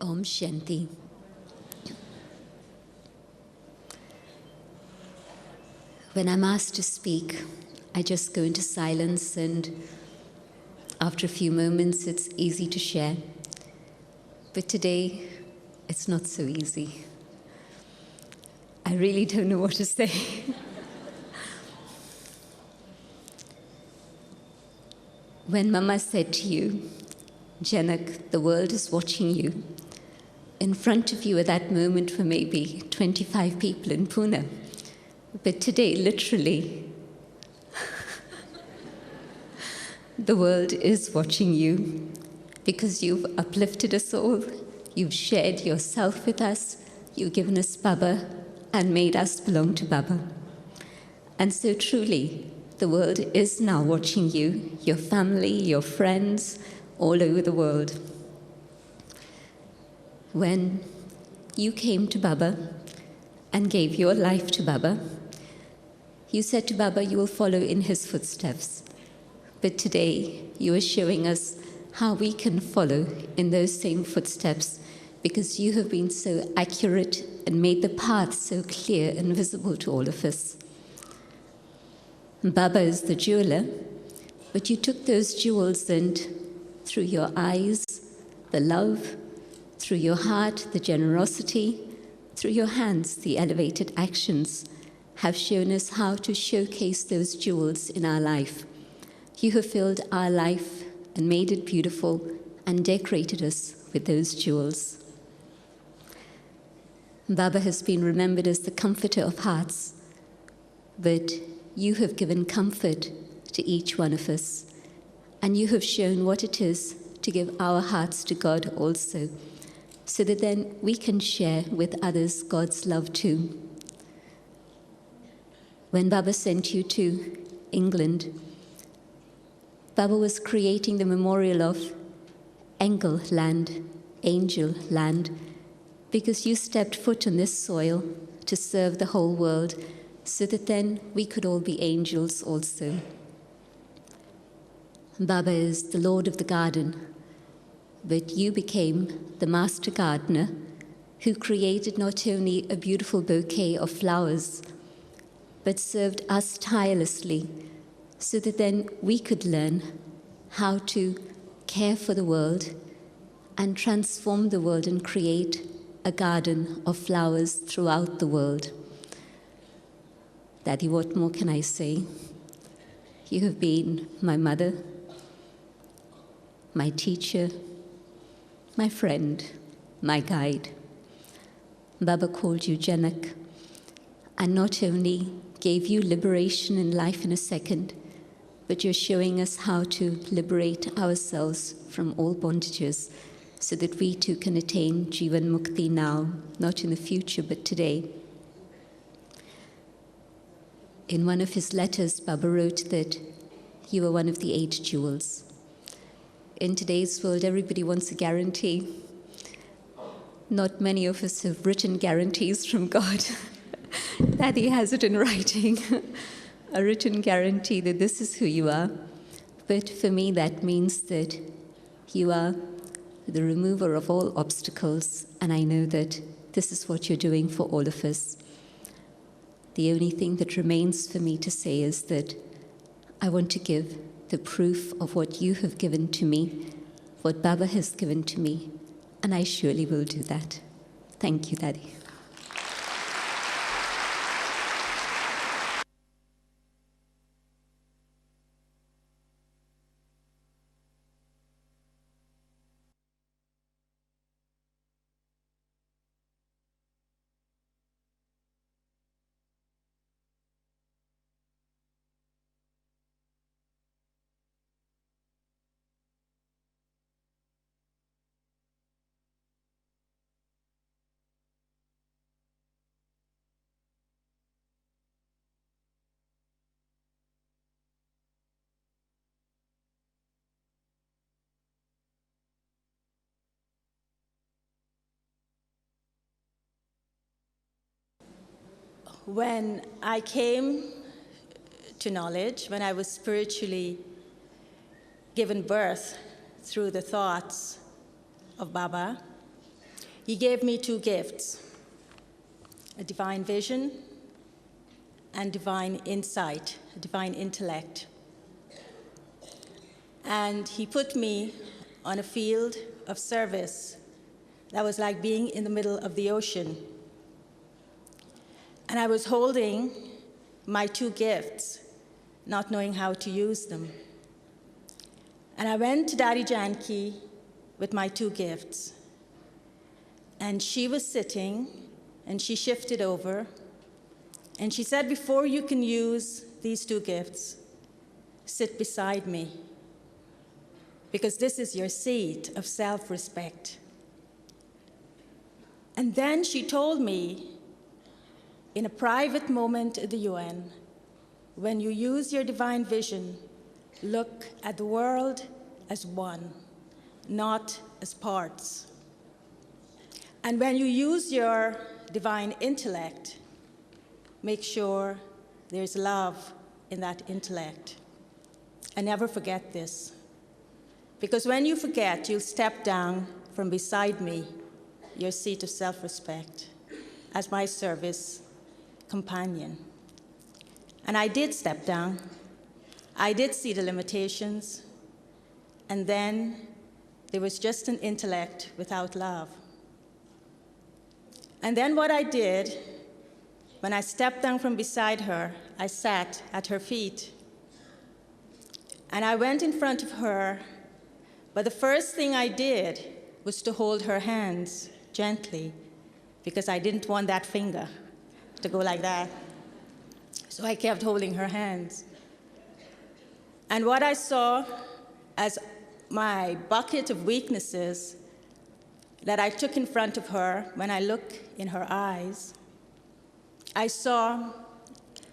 Om Shanti. When I'm asked to speak, I just go into silence, and after a few moments, it's easy to share. But today, it's not so easy. I really don't know what to say. When Mama said to you, Janak, the world is watching you, in front of you at that moment were maybe 25 people in Pune. But today, literally, the world is watching you because you've uplifted us all, you've shared yourself with us, you've given us Baba and made us belong to Baba. And so truly, the world is now watching you, your family, your friends, all over the world. When you came to Baba and gave your life to Baba, you said to Baba you will follow in his footsteps. But today you are showing us how we can follow in those same footsteps, because you have been so accurate and made the path so clear and visible to all of us. Baba is the jeweler, but you took those jewels and through your eyes, the love, through your heart, the generosity, through your hands, the elevated actions, have shown us how to showcase those jewels in our life. You have filled our life and made it beautiful and decorated us with those jewels. Baba has been remembered as the comforter of hearts, but you have given comfort to each one of us, and you have shown what it is to give our hearts to God also, so that then we can share with others God's love too. When Baba sent you to England, Baba was creating the memorial of Engel land, angel land, because you stepped foot on this soil to serve the whole world, so that then we could all be angels also. Baba is the Lord of the garden, but you became the master gardener who created not only a beautiful bouquet of flowers, but served us tirelessly, so that then we could learn how to care for the world and transform the world and create a garden of flowers throughout the world. Daddy, what more can I say? You have been my mother, my teacher, my friend, my guide. Baba called you Janak, and not only gave you liberation in life in a second, but you're showing us how to liberate ourselves from all bondages, so that we too can attain Jivan Mukti now, not in the future, but today. In one of his letters, Baba wrote that you are one of the 8 jewels. In today's world, everybody wants a guarantee. Not many of us have written guarantees from God. Daddy has it in writing, a written guarantee that this is who you are. But for me, that means that you are the remover of all obstacles, and I know that this is what you're doing for all of us. The only thing that remains for me to say is that I want to give the proof of what you have given to me, what Baba has given to me, and I surely will do that. Thank you, Daddy. When I came to knowledge, when I was spiritually given birth through the thoughts of Baba, He gave me two gifts, a divine vision and divine insight, a divine intellect. And he put me on a field of service that was like being in the middle of the ocean. And I was holding my two gifts, not knowing how to use them. And I went to Dadi Janki with my two gifts. And she was sitting, and she shifted over, and she said, before you can use these two gifts, sit beside me, because this is your seat of self-respect. And then she told me, in a private moment at the UN, when you use your divine vision, look at the world as one, not as parts. And when you use your divine intellect, make sure there's love in that intellect. And never forget this. Because when you forget, you'll step down from beside me, your seat of self-respect, as my service companion. And I did step down. I did see the limitations. And then there was just an intellect without love. And then what I did, when I stepped down from beside her, I sat at her feet. And I went in front of her, but the first thing I did was to hold her hands gently, because I didn't want that finger to go like that. So I kept holding her hands. And what I saw as my bucket of weaknesses that I took in front of her, when I looked in her eyes, I saw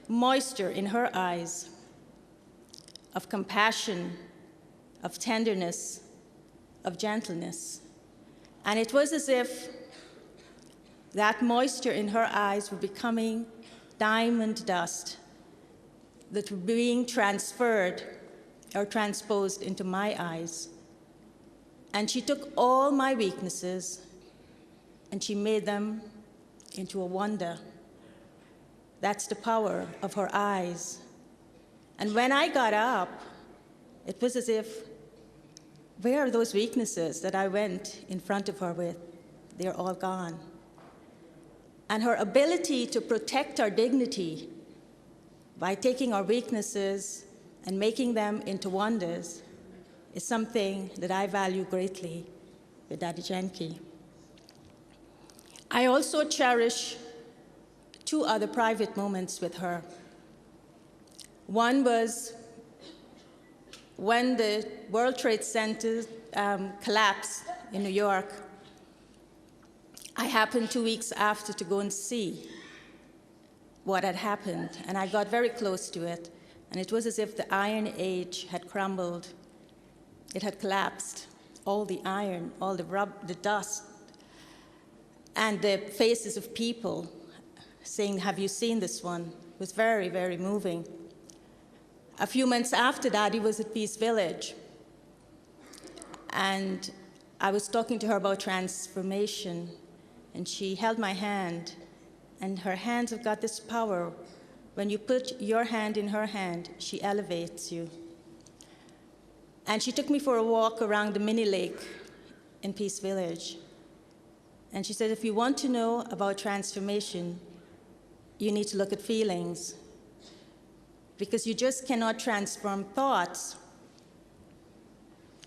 moisture in her eyes of compassion, of tenderness, of gentleness. And it was as if that moisture in her eyes were becoming diamond dust that were being transferred or transposed into my eyes. And she took all my weaknesses and she made them into a wonder. That's the power of her eyes. And when I got up, it was as if, where are those weaknesses that I went in front of her with? They're all gone. And her ability to protect our dignity by taking our weaknesses and making them into wonders is something that I value greatly with Dadi Janki. I also cherish two other private moments with her. One was when the World Trade Center collapsed in New York. I happened 2 weeks after to go and see what had happened, and I got very close to it, and it was as if the Iron Age had crumbled. It had collapsed. All the iron, all the dust, and the faces of people saying, "Have you seen this one?" It was very, very moving. A few months after that, he was at Peace Village, and I was talking to her about transformation, and she held my hand, and her hands have got this power. When you put your hand in her hand, she elevates you. And she took me for a walk around the mini lake in Peace Village. And she said, if you want to know about transformation, you need to look at feelings, because you just cannot transform thoughts.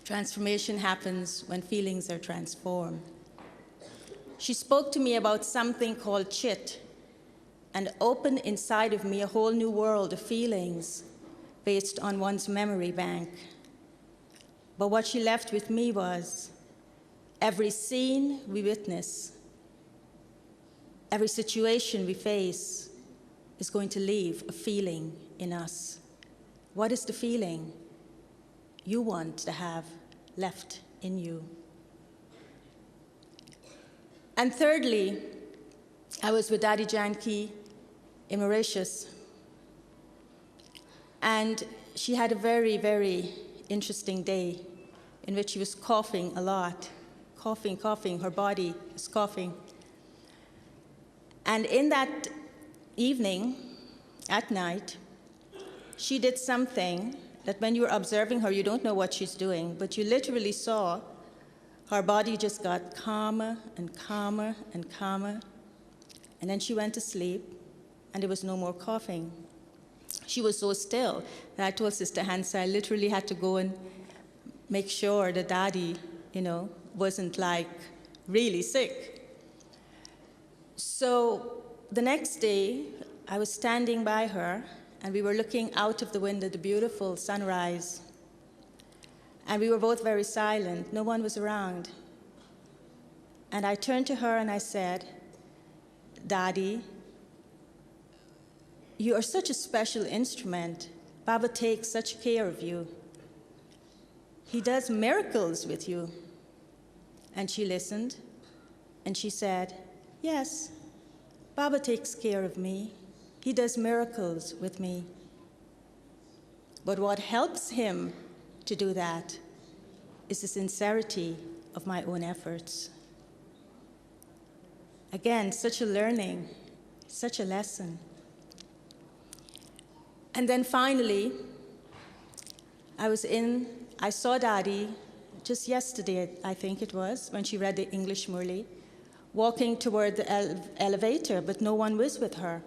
Transformation happens when feelings are transformed. She spoke to me about something called chit, and opened inside of me a whole new world of feelings based on one's memory bank. But what she left with me was, every scene we witness, every situation we face is going to leave a feeling in us. What is the feeling you want to have left in you? And thirdly, I was with Dadi Janki in Mauritius. And she had a very, very interesting day in which she was coughing a lot, coughing, coughing. Her body is coughing. And in that evening, at night, she did something that when you're observing her, you don't know what she's doing, but you literally saw her body just got calmer and calmer and calmer. And then she went to sleep, and there was no more coughing. She was so still that I told Sister Hansa I literally had to go and make sure that Daddy, wasn't like really sick. So the next day, I was standing by her, and we were looking out of the window, the beautiful sunrise. And we were both very silent. No one was around. And I turned to her and I said, Daddy, you are such a special instrument. Baba takes such care of you. He does miracles with you. And she listened, and she said, yes, Baba takes care of me. He does miracles with me. But what helps him to do that is the sincerity of my own efforts. Again, such a learning, such a lesson. And then finally, I saw Daddy just yesterday, I think it was, when she read the English Murli, walking toward the elevator, but no one was with her.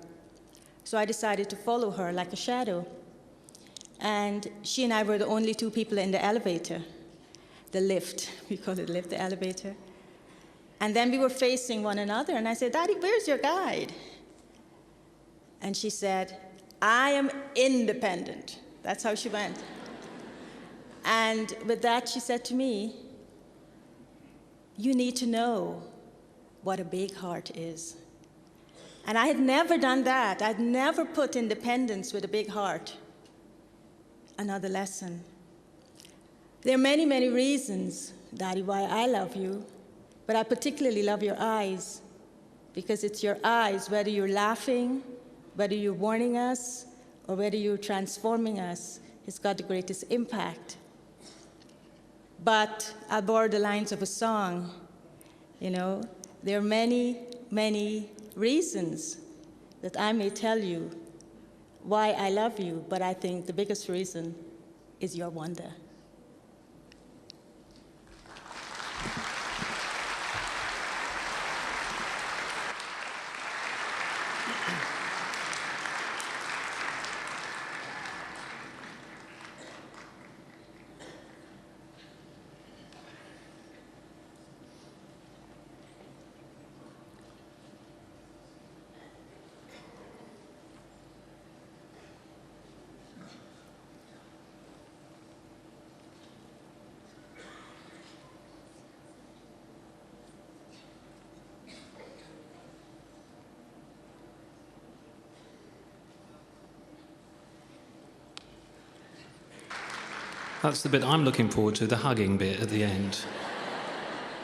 So I decided to follow her like a shadow. And she and I were the only two people in the elevator, the lift, we call it lift, the elevator. And then we were facing one another, and I said, Daddy, where's your guide? And she said, I am independent. That's how she went. And with that, she said to me, you need to know what a big heart is. And I had never done that. I'd never put independence with a big heart. Another lesson. There are many, many reasons, Daddy, why I love you, but I particularly love your eyes, because it's your eyes, whether you're laughing, whether you're warning us, or whether you're transforming us, it's got the greatest impact. But I'll borrow the lines of a song. There are many, many reasons that I may tell you why I love you, but I think the biggest reason is your wonder. That's the bit I'm looking forward to, the hugging bit at the end.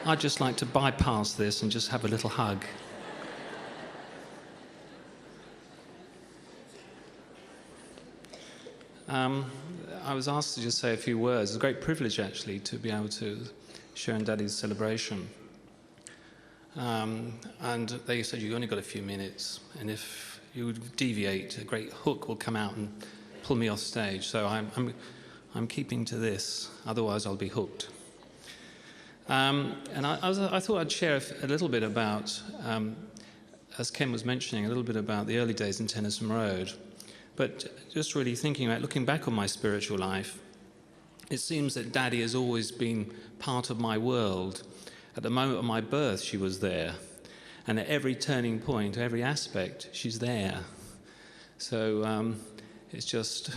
I'd just like to bypass this and just have a little hug. I was asked to just say a few words. It's a great privilege, actually, to be able to share in Daddy's celebration. And they said, you've only got a few minutes, and if you deviate, a great hook will come out and pull me off stage. So I'm keeping to this, otherwise I'll be hooked. And I thought I'd share a little bit about, as Ken was mentioning, a little bit about the early days in Tennyson Road. But just really thinking about, looking back on my spiritual life, it seems that Daddy has always been part of my world. At the moment of my birth, she was there. And at every turning point, every aspect, she's there. So it's just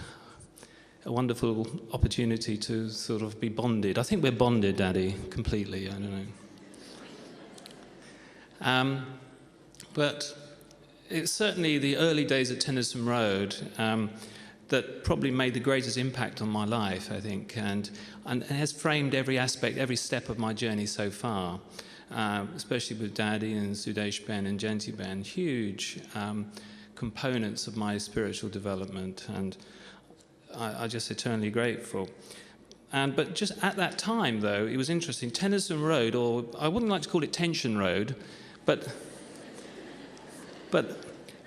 a wonderful opportunity to sort of be bonded. I think we're bonded, Daddy, completely. I don't know. But it's certainly the early days at Tennyson Road that probably made the greatest impact on my life, I think, and has framed every aspect, every step of my journey so far, especially with Daddy and Sudesh Ben and Janki Ben, huge components of my spiritual development, and I'm just eternally grateful. But just at that time, though, it was interesting. Tennyson Road, or I wouldn't like to call it Tension Road, but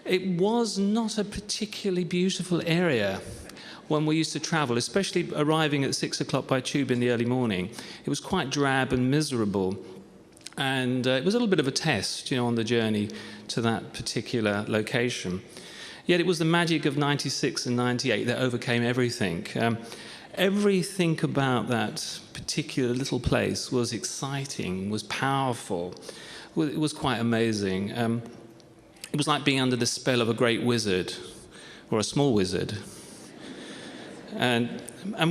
it was not a particularly beautiful area when we used to travel, especially arriving at 6 o'clock by tube in the early morning. It was quite drab and miserable. And it was a little bit of a test, on the journey to that particular location. Yet it was the magic of 96 and 98 that overcame everything. Everything about that particular little place was exciting, was powerful. It was quite amazing. It was like being under the spell of a great wizard, or a small wizard. And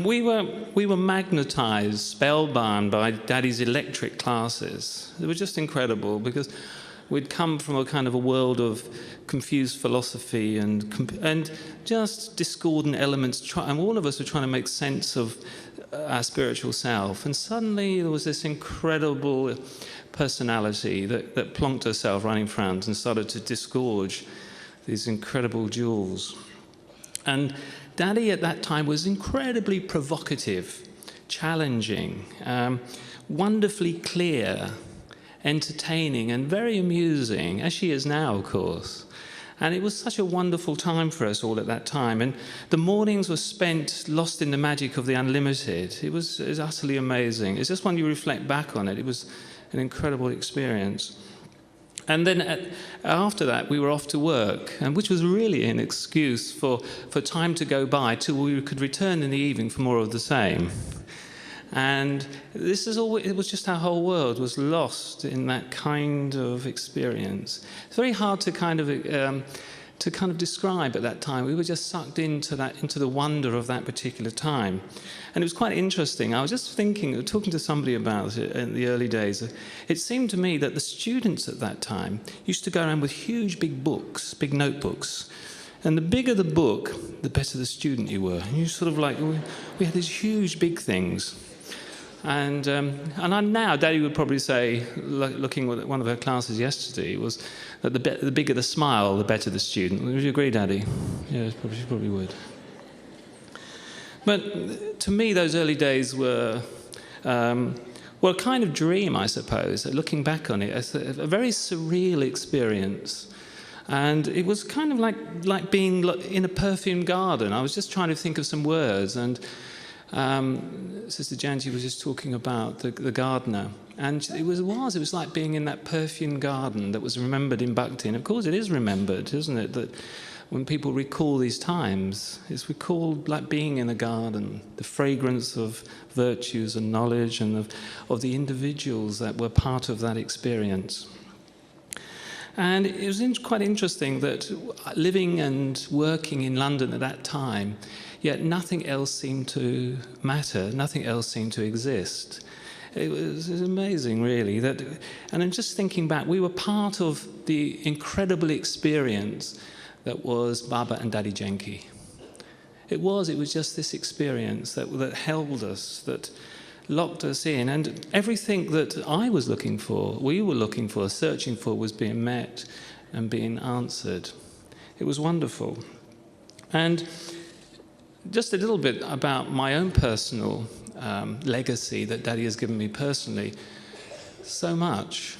we were magnetized, spellbound by Daddy's electric classes. They were just incredible, because we'd come from a kind of a world of confused philosophy and just discordant elements, and all of us were trying to make sense of our spiritual self. And suddenly there was this incredible personality that plonked herself running front and started to disgorge these incredible jewels. And Daddy at that time was incredibly provocative, challenging, wonderfully clear, entertaining, and very amusing, as she is now, of course. And it was such a wonderful time for us all at that time. And the mornings were spent lost in the magic of the unlimited. It was utterly amazing. It's just when you reflect back on it, it was an incredible experience. And then after that, we were off to work, which was really an excuse for time to go by till we could return in the evening for more of the same. And it was just our whole world was lost in that kind of experience. It's very hard to kind of describe at that time. We were just sucked into the wonder of that particular time. And it was quite interesting. I was just talking to somebody about it in the early days. It seemed to me that the students at that time used to go around with huge big books, big notebooks. And the bigger the book, the better the student you were. And you sort of we had these huge big things. And now, Daddy would probably say, looking at one of her classes yesterday, was that the bigger the smile, the better the student. Would you agree, Daddy? Yeah, she probably would. But to me, those early days were a kind of dream, I suppose. Looking back on it, as a very surreal experience. And it was kind of like being in a perfume garden. I was just trying to think of some words, and Sister Janki was just talking about the gardener, and it was like being in that perfume garden that was remembered in Bhakti. And of course it is remembered, isn't it, that when people recall these times, it's recalled like being in a garden, the fragrance of virtues and knowledge and of the individuals that were part of that experience. And it was quite interesting that living and working in London at that time, yet nothing else seemed to matter, nothing else seemed to exist. It was amazing, really. And I'm just thinking back, we were part of the incredible experience that was Baba and Dadi Janki. It was just this experience that held us, that locked us in, and everything that I was looking for, we were looking for, searching for, was being met and being answered. It was wonderful. And just a little bit about my own personal legacy that Daddy has given me personally. So much,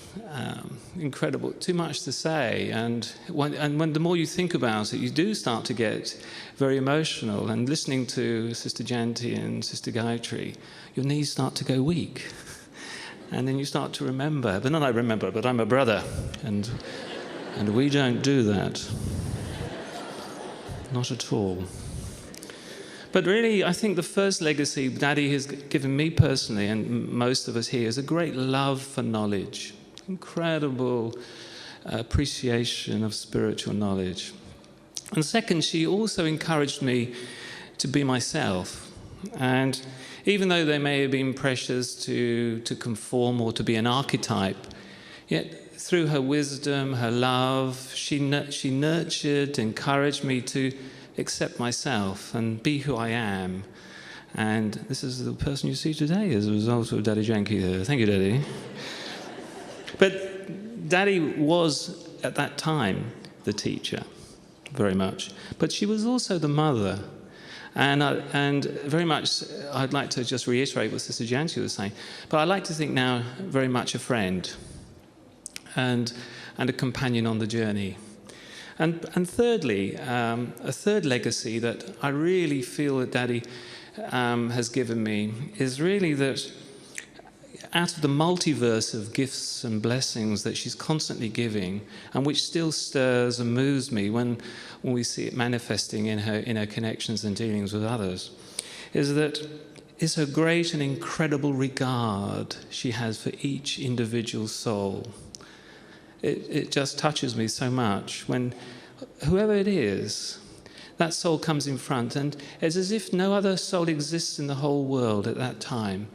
incredible, too much to say. And when the more you think about it, you do start to get very emotional. And listening to Sister Janki and Sister Gayatri, your knees start to go weak. And then you start to remember, but not I remember, but I'm a brother. And we don't do that. Not at all. But really, I think the first legacy Daddy has given me personally, and most of us here, is a great love for knowledge, incredible appreciation of spiritual knowledge. And second, she also encouraged me to be myself. And even though there may have been pressures to conform or to be an archetype, yet through her wisdom, her love, she nurtured, encouraged me to accept myself and be who I am. And this is the person you see today as a result of Dadi Janki. Thank you, Daddy. But Daddy was, at that time, the teacher, very much. But she was also the mother. And very much, I'd like to just reiterate what Sister Janki was saying, but I like to think now very much a friend and a companion on the journey. And thirdly, a third legacy that I really feel that Daddy has given me is really that out of the multiverse of gifts and blessings that she's constantly giving, and which still stirs and moves me when we see it manifesting in her connections and dealings with others, is her great and incredible regard she has for each individual soul. It just touches me so much when whoever it is, that soul comes in front, and it's as if no other soul exists in the whole world at that time.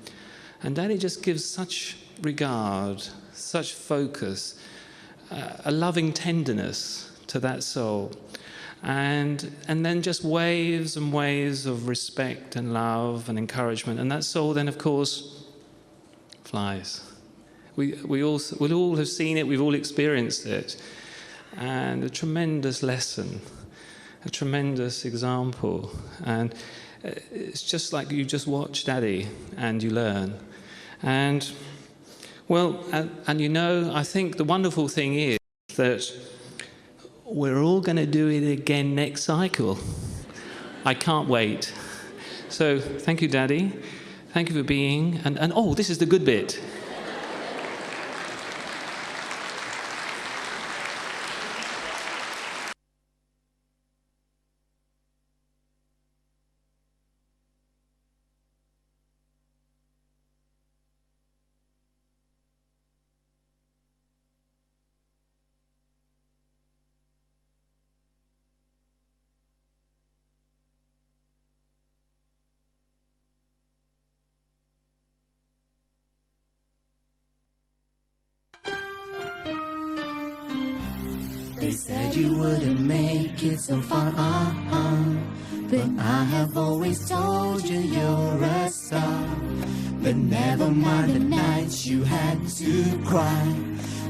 And Daddy just gives such regard, such focus, a loving tenderness to that soul. And then just waves and waves of respect and love and encouragement. And that soul then, of course, flies. We'll all have seen it, we've all experienced it. And a tremendous lesson, a tremendous example. And it's just like you just watch Daddy and you learn. And, well, and you know, I think the wonderful thing is that we're all going to do it again next cycle. I can't wait. So thank you, Daddy. Thank you for being, and oh, this is the good bit. They said you wouldn't make it so far, but I have always told you you're a star. But never mind the nights you had to cry,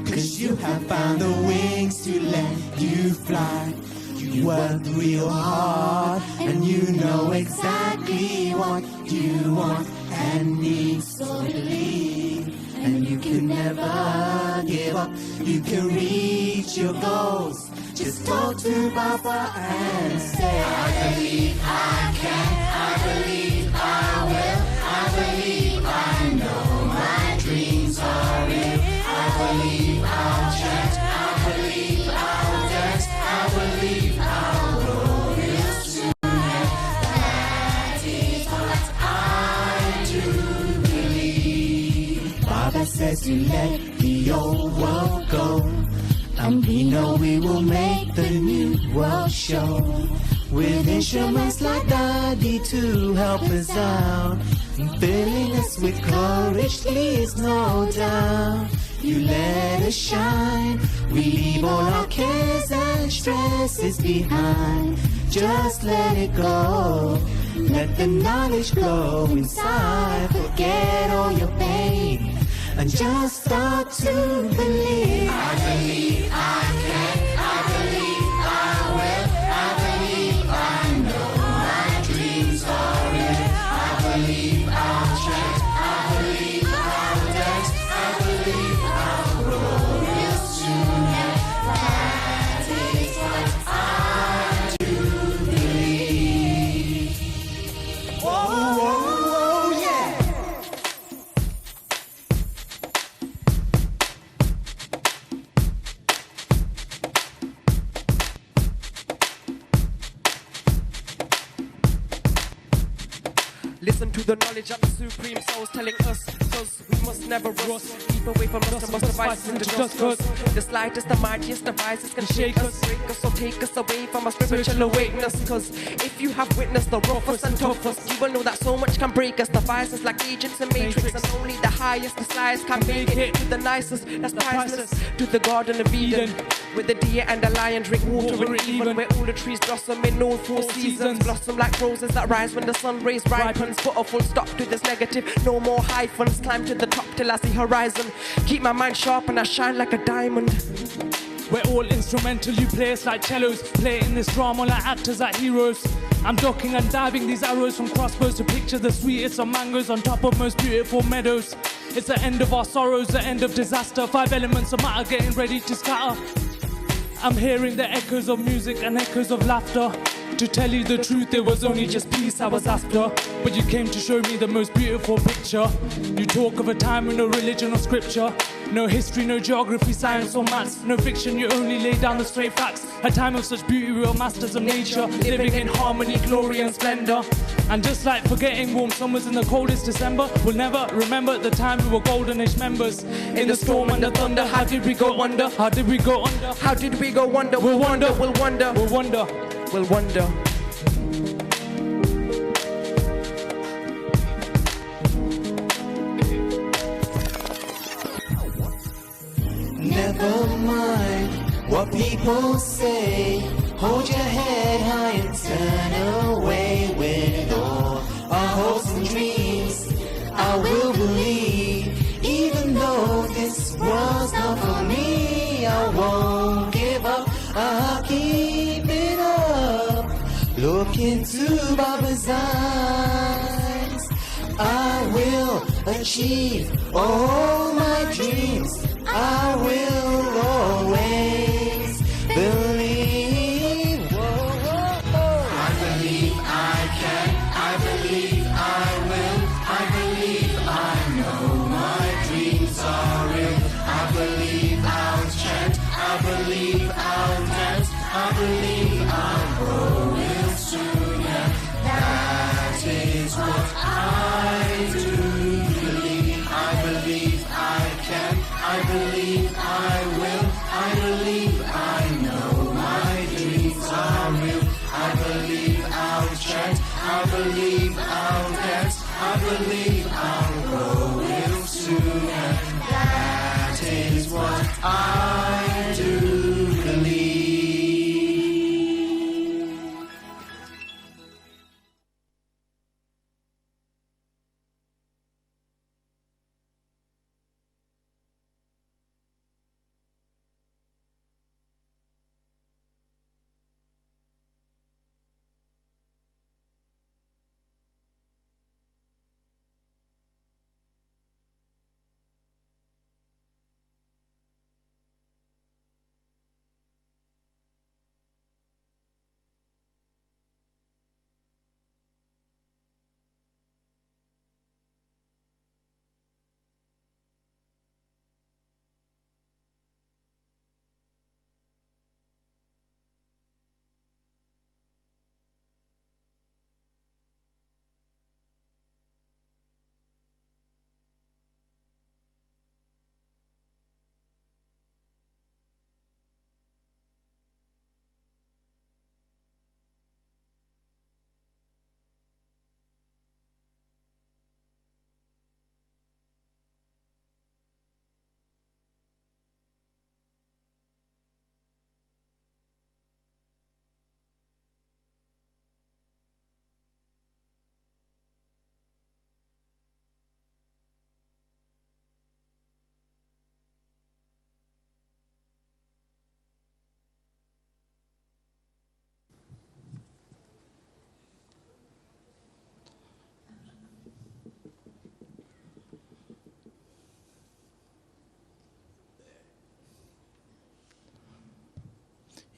'cause you have found the wings to let you fly. You worked real hard and you know exactly what you want and need, so believe. And you can never give up, you can reach your goals. Just talk to Papa and say, I believe I can, I believe I will, I believe I know my dreams are real. I believe I'll chant, I believe I'll dance, I believe I'll grow real soon. That is what I do believe. Baba says to let the old world go, and we know we will make the new world show. With instruments like Daddy to help us out, and filling us with courage, please no doubt. You let us shine, we leave all our cares and stresses behind. Just let it go, let the knowledge flow inside. Forget all your pain and just start to believe. I believe I can, I believe I will, I believe I know my dreams are real. I believe I'll chant, I believe I'll dance, I believe I'll grow real soon. That is what I do believe. Whoa, whoa, whoa, yeah. Listen to the knowledge of the Supreme Souls telling us, cause we must never rust. Keep away from lust and must devices into just cause. The slightest, the mightiest devices can shake us, break us, or take us away from our spiritual awakeness. Cause if you have witnessed the roughest and toughest, you will know that so much can break us. Devices like agents and matrix, and only the highest, the slyest can make it to the nicest, that's priceless. To the Garden of Eden, with the deer and the lion drink water and even, where all the trees blossom in all four seasons. Blossom like roses that rise when the sun rays ripens. Put a full stop to this negative, no more hyphens. Climb to the top till I see horizon. Keep my mind sharp and I shine like a diamond. We're all instrumental, you play us like cellos, play in this drama like actors, like heroes. I'm docking and diving these arrows from crossbows to picture the sweetest of mangoes on top of most beautiful meadows. It's the end of our sorrows, the end of disaster. 5 elements of matter getting ready to scatter. I'm hearing the echoes of music and echoes of laughter. To tell you the truth, it was only just peace I was after. But you came to show me the most beautiful picture. You talk of a time with no religion or scripture. No history, no geography, science or maths. No fiction, you only lay down the straight facts. A time of such beauty, real masters of nature. Living in harmony, glory and splendor. And just like forgetting warm summers in the coldest December, we'll never remember the time we were golden age members. In the storm and the thunder, how did we go under? How did we go under? How did we go under? We'll wonder, we'll wonder, We'll wonder. we'll wonder. Never mind what people say. Hold your head high and turn away. With all our hopes and dreams, I will believe. Even though this world's not for me, I won't give up. I'll keep it up. Look into Baba's eyes. I will achieve all my dreams. I will always believe. I believe I can. I believe I will. I believe I know my dreams are real. I believe I'll chant. I believe I'll dance. I believe I'll grow real soon. And that is what I do believe. I believe I can. I believe I will. I believe I know my dreams are real. I believe I'll chant. I believe I'll dance. I believe I'll grow real soon. And that is what I do believe.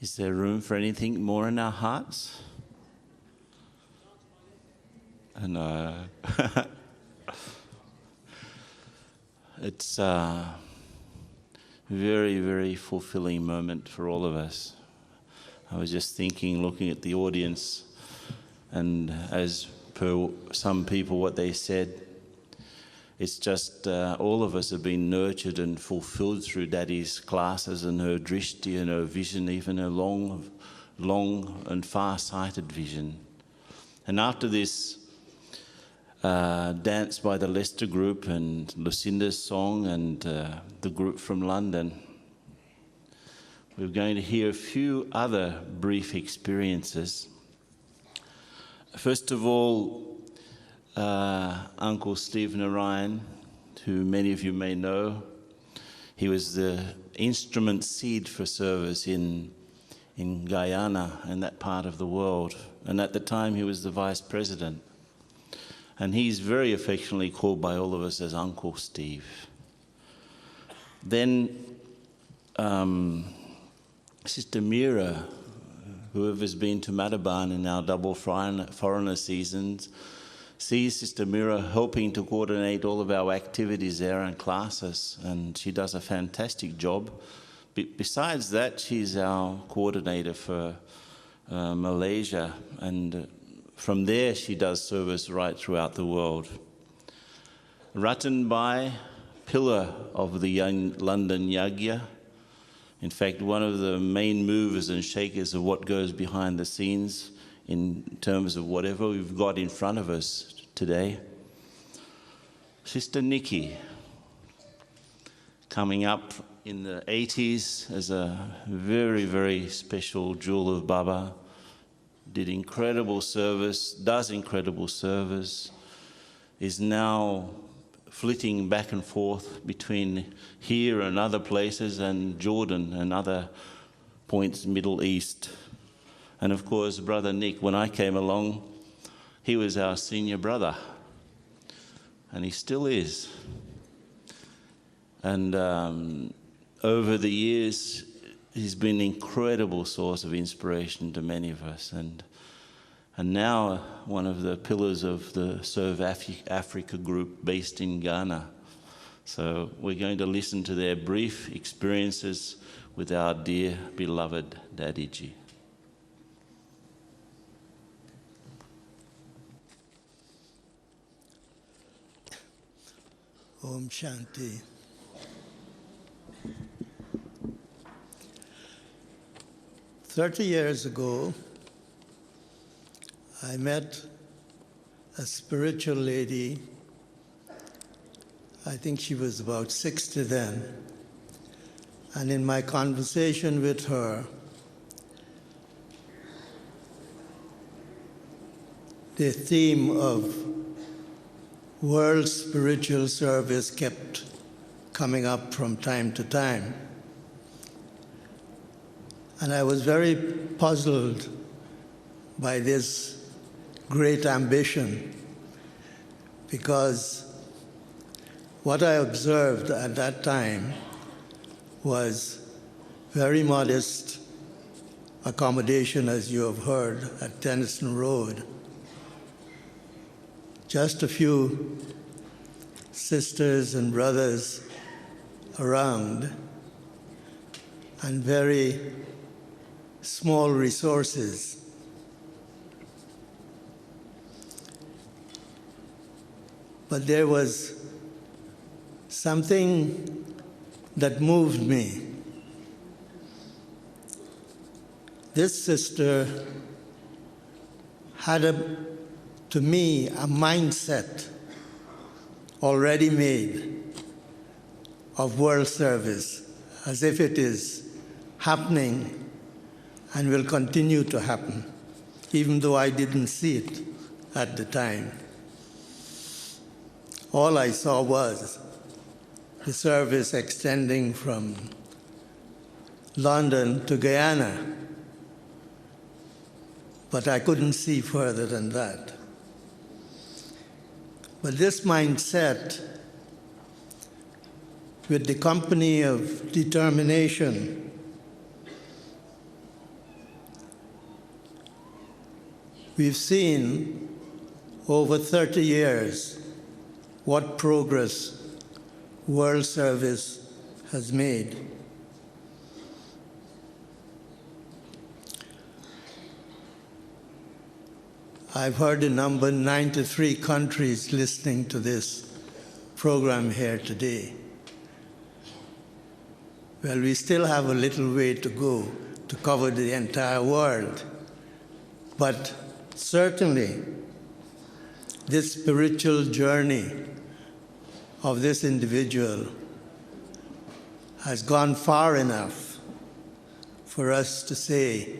Is there room for anything more in our hearts? I know. It's a very, very fulfilling moment for all of us. I was just thinking, looking at the audience, and as per some people what they said, it's just all of us have been nurtured and fulfilled through Dadi's classes and her drishti and her vision, even her long and far-sighted vision. And after this dance by the Leicester group and Lucinda's song and the group from London, we're going to hear a few other brief experiences. First of all, Uncle Steve Narayan, who many of you may know, he was the instrument seed for service in in Guyana and that part of the world. And at the time, he was the vice president. And he's very affectionately called by all of us as Uncle Steve. Then Sister Mira, whoever's been to Mataban in our double foreigner seasons, sees Sister Mira helping to coordinate all of our activities there and classes, and she does a fantastic job. Besides that, she's our coordinator for Malaysia, and from there she does service right throughout the world. Ratan Bai, pillar of the young London Yagya, in fact, one of the main movers and shakers of what goes behind the scenes in terms of whatever we've got in front of us today. Sister Nikki, coming up in the 80s as a very, very special jewel of Baba, did incredible service, does incredible service, is now flitting back and forth between here and other places and Jordan and other points, Middle East. And of course, Brother Nick, when I came along, he was our senior brother, and he still is. And over the years, he's been an incredible source of inspiration to many of us, and now one of the pillars of the Serve Africa group based in Ghana. So we're going to listen to their brief experiences with our dear, beloved Dadi Ji. Om Shanti. "30 years ago, I met a spiritual lady. I think she was about 60 then. And in my conversation with her, the theme of world spiritual service kept coming up from time to time. And I was very puzzled by this great ambition, because what I observed at that time was very modest accommodation, as you have heard, at Tennyson Road. Just a few sisters and brothers around, and very small resources. But there was something that moved me. This sister had, to me, a mindset already made of world service, as if it is happening and will continue to happen, even though I didn't see it at the time. All I saw was the service extending from London to Guyana, but I couldn't see further than that. But this mindset, with the company of determination, we've seen over 30 years what progress world service has made. I've heard the number 93 countries listening to this program here today. Well, we still have a little way to go to cover the entire world, but certainly this spiritual journey of this individual has gone far enough for us to say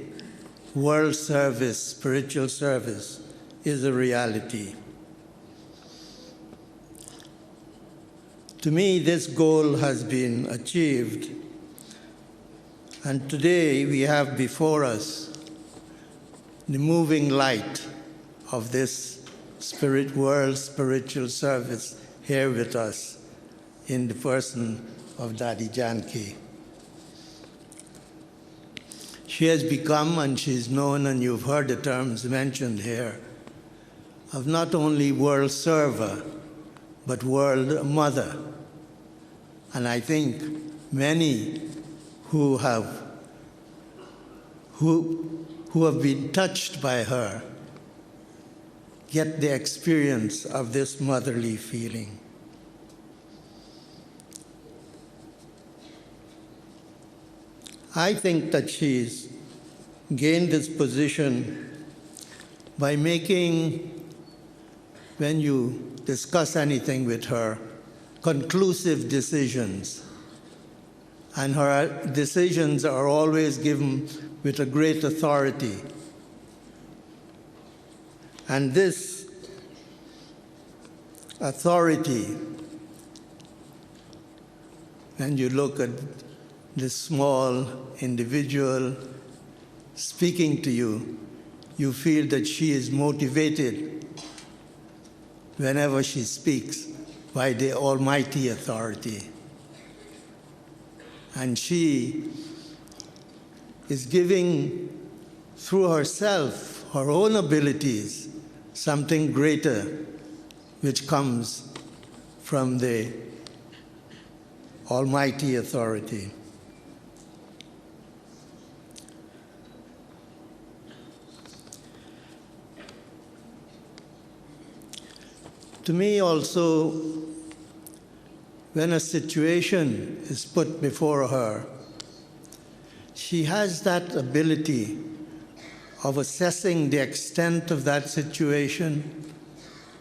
world service, spiritual service, is a reality. To me, this goal has been achieved And today we have before us the moving light of this spiritual service here with us in the person of Dadi Janki. She has become, and she's known, and you've heard the terms mentioned here, of not only world server, but world mother. And I think many who have been touched by her get the experience of this motherly feeling. I think that she's gained this position by making, when you discuss anything with her, conclusive decisions. And her decisions are always given with a great authority. And this authority, when you look at this small individual speaking to you, you feel that she is motivated whenever she speaks by the almighty authority. And she is giving, through herself, her own abilities, something greater which comes from the almighty authority. To me also, when a situation is put before her, she has that ability of assessing the extent of that situation,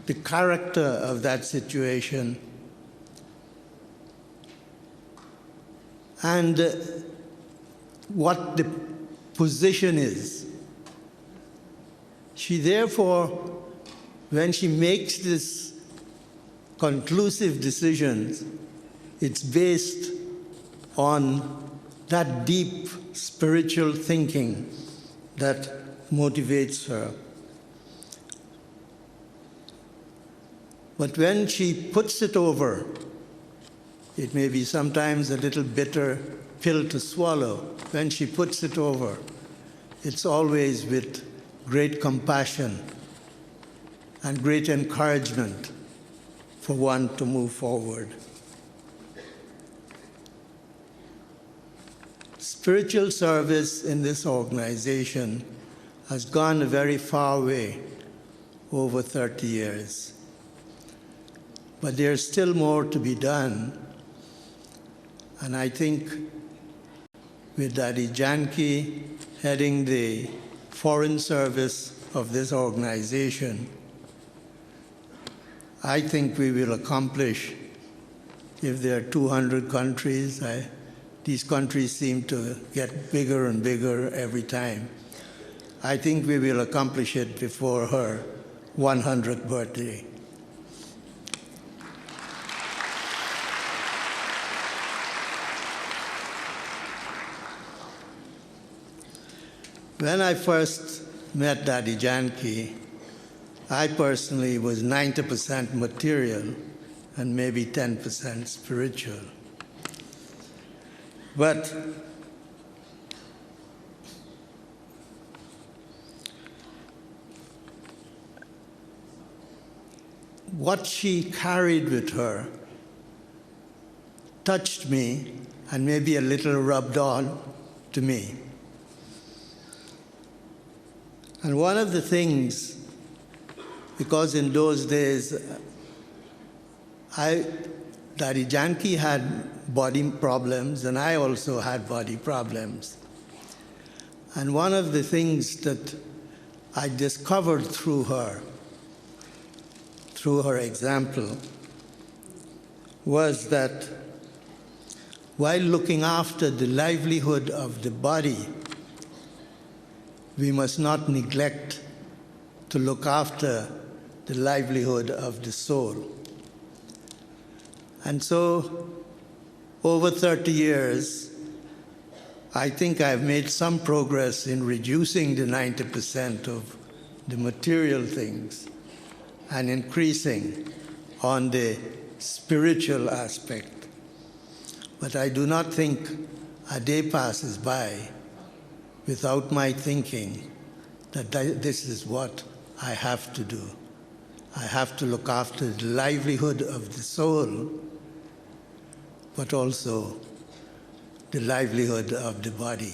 the character of that situation, and what the position is. She therefore, when she makes this conclusive decisions, it's based on that deep spiritual thinking that motivates her. But when she puts it over, it may be sometimes a little bitter pill to swallow. When she puts it over, it's always with great compassion and great encouragement for one to move forward. Spiritual service in this organization has gone a very far way over 30 years. But there's still more to be done. And I think with Dadi Janki heading the foreign service of this organization, I think we will accomplish, if there are 200 countries, these countries seem to get bigger and bigger every time. I think we will accomplish it before her 100th birthday. When I first met Dadi Janki, I personally was 90% material and maybe 10% spiritual. But what she carried with her touched me and maybe a little rubbed on to me. And one of the things, because in those days, Dadi Janki had body problems, and I also had body problems. And one of the things that I discovered through her example, was that while looking after the livelihood of the body, we must not neglect to look after the livelihood of the soul. And so, over 30 years, I think I've made some progress in reducing the 90% of the material things and increasing on the spiritual aspect. But I do not think a day passes by without my thinking that this is what I have to do. I have to look after the livelihood of the soul, but also the livelihood of the body,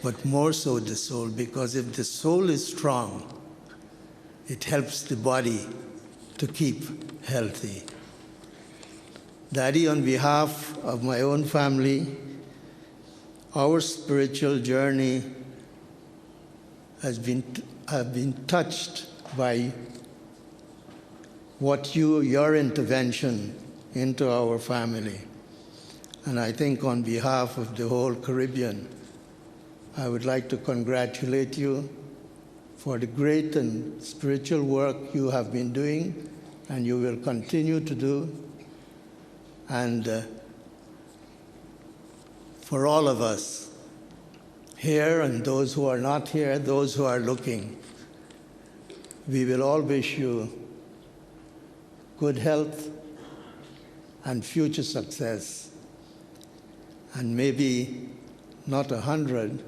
but more so the soul, because if the soul is strong, it helps the body to keep healthy. Daddy, on behalf of my own family, our spiritual journey have been touched by your intervention into our family. And I think on behalf of the whole Caribbean, I would like to congratulate you for the great and spiritual work you have been doing and you will continue to do. And for all of us here and those who are not here, those who are looking, we will all wish you good health and future success. And maybe not 100,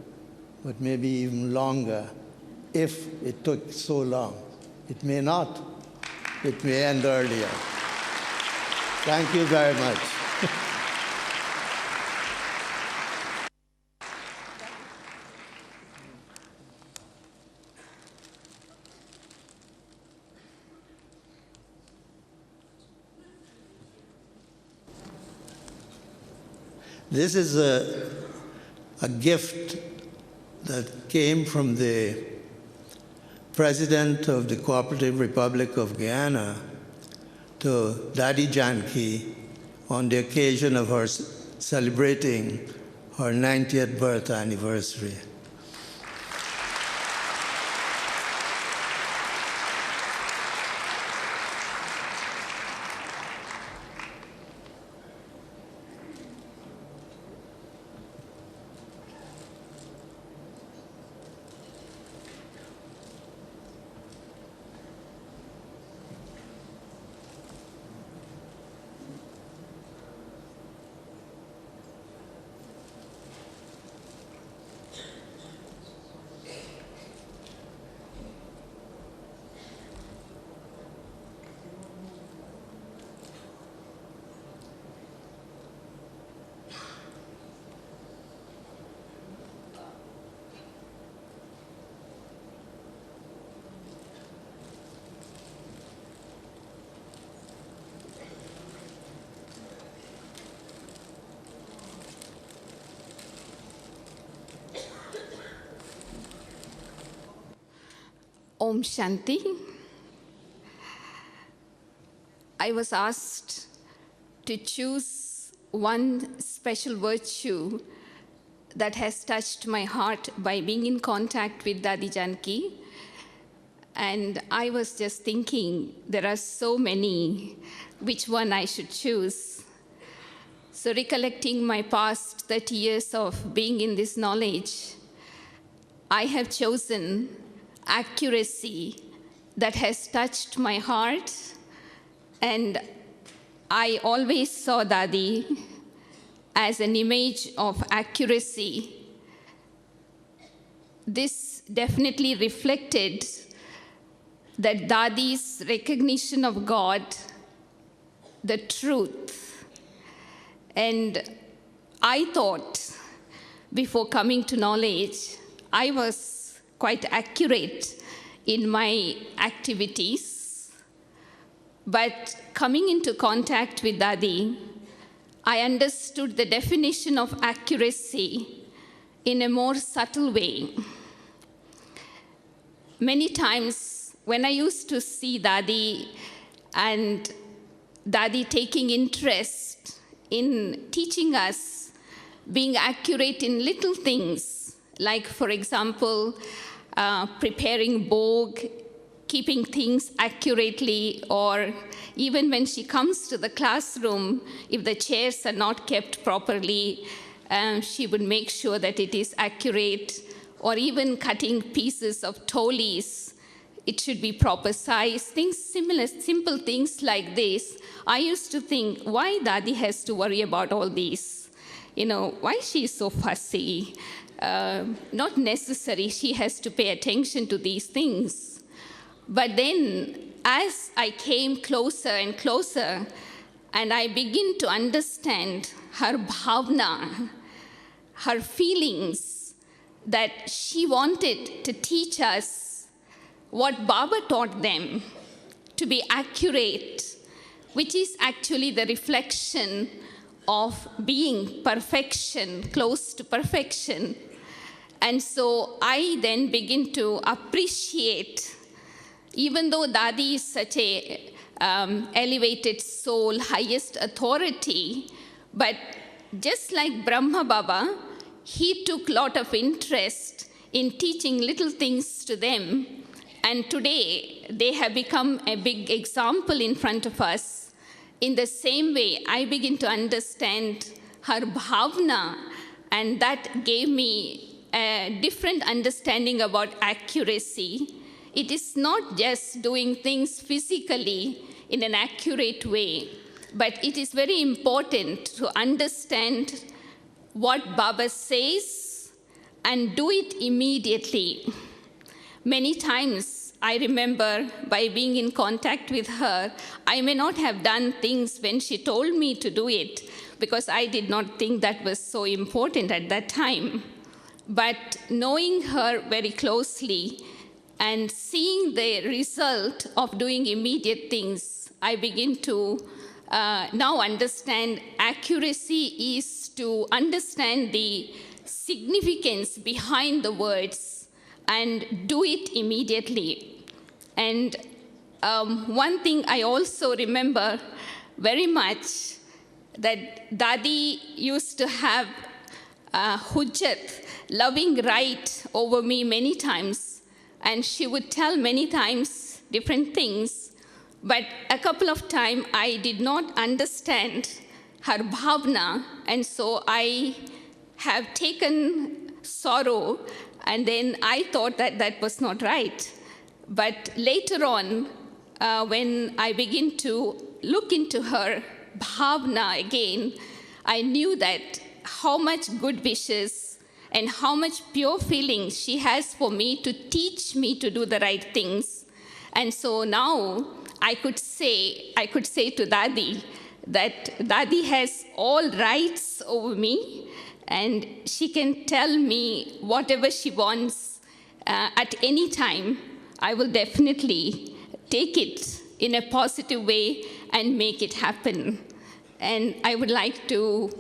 but maybe even longer, if it took so long. It may not. It may end earlier. Thank you very much. This is a gift that came from the President of the Cooperative Republic of Guyana to Dadi Janki on the occasion of her celebrating her 90th birth anniversary. Om Shanti. I was asked to choose one special virtue that has touched my heart by being in contact with Dadi Janki. And I was just thinking, there are so many, which one I should choose. So recollecting my past 30 years of being in this knowledge, I have chosen accuracy that has touched my heart. And I always saw Dadi as an image of accuracy. This definitely reflected that Dadi's recognition of God, the truth. And I thought, before coming to knowledge, I was quite accurate in my activities. But coming into contact with Dadi, I understood the definition of accuracy in a more subtle way. Many times when I used to see Dadi and Dadi taking interest in teaching us, being accurate in little things, like, for example, preparing bog, keeping things accurately, or even when she comes to the classroom, if the chairs are not kept properly, she would make sure that it is accurate, or even cutting pieces of tolis, it should be proper size, things similar, simple things like this. I used to think, why Dadi has to worry about all these? You know, why she is so fussy? Not necessary, she has to pay attention to these things. But then, as I came closer and closer, and I begin to understand her bhavna, her feelings, that she wanted to teach us what Baba taught them, to be accurate, which is actually the reflection of being perfection, close to perfection. And so I then begin to appreciate, even though Dadi is such a elevated soul, highest authority, but just like Brahma Baba, he took a lot of interest in teaching little things to them. And today, they have become a big example in front of us. In the same way, I begin to understand her bhavna, and that gave me a different understanding about accuracy. It is not just doing things physically in an accurate way, but it is very important to understand what Baba says and do it immediately. Many times, I remember by being in contact with her, I may not have done things when she told me to do it, because I did not think that was so important at that time. But knowing her very closely and seeing the result of doing immediate things, I begin to now understand accuracy is to understand the significance behind the words and do it immediately. And one thing I also remember very much, that Dadi used to have hujjat, loving right over me many times. And she would tell many times different things. But a couple of times, I did not understand her bhavna. And so I have taken sorrow. And then I thought that that was not right. But later on, when I begin to look into her bhavna again, I knew that how much good wishes and how much pure feelings she has for me to teach me to do the right things. And so now I could say to Dadi that Dadi has all rights over me, and she can tell me whatever she wants at any time. I will definitely take it in a positive way and make it happen. And I would like to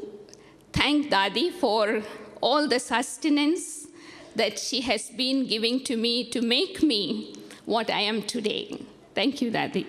thank Dadi for all the sustenance that she has been giving to me to make me what I am today. Thank you, Dadi.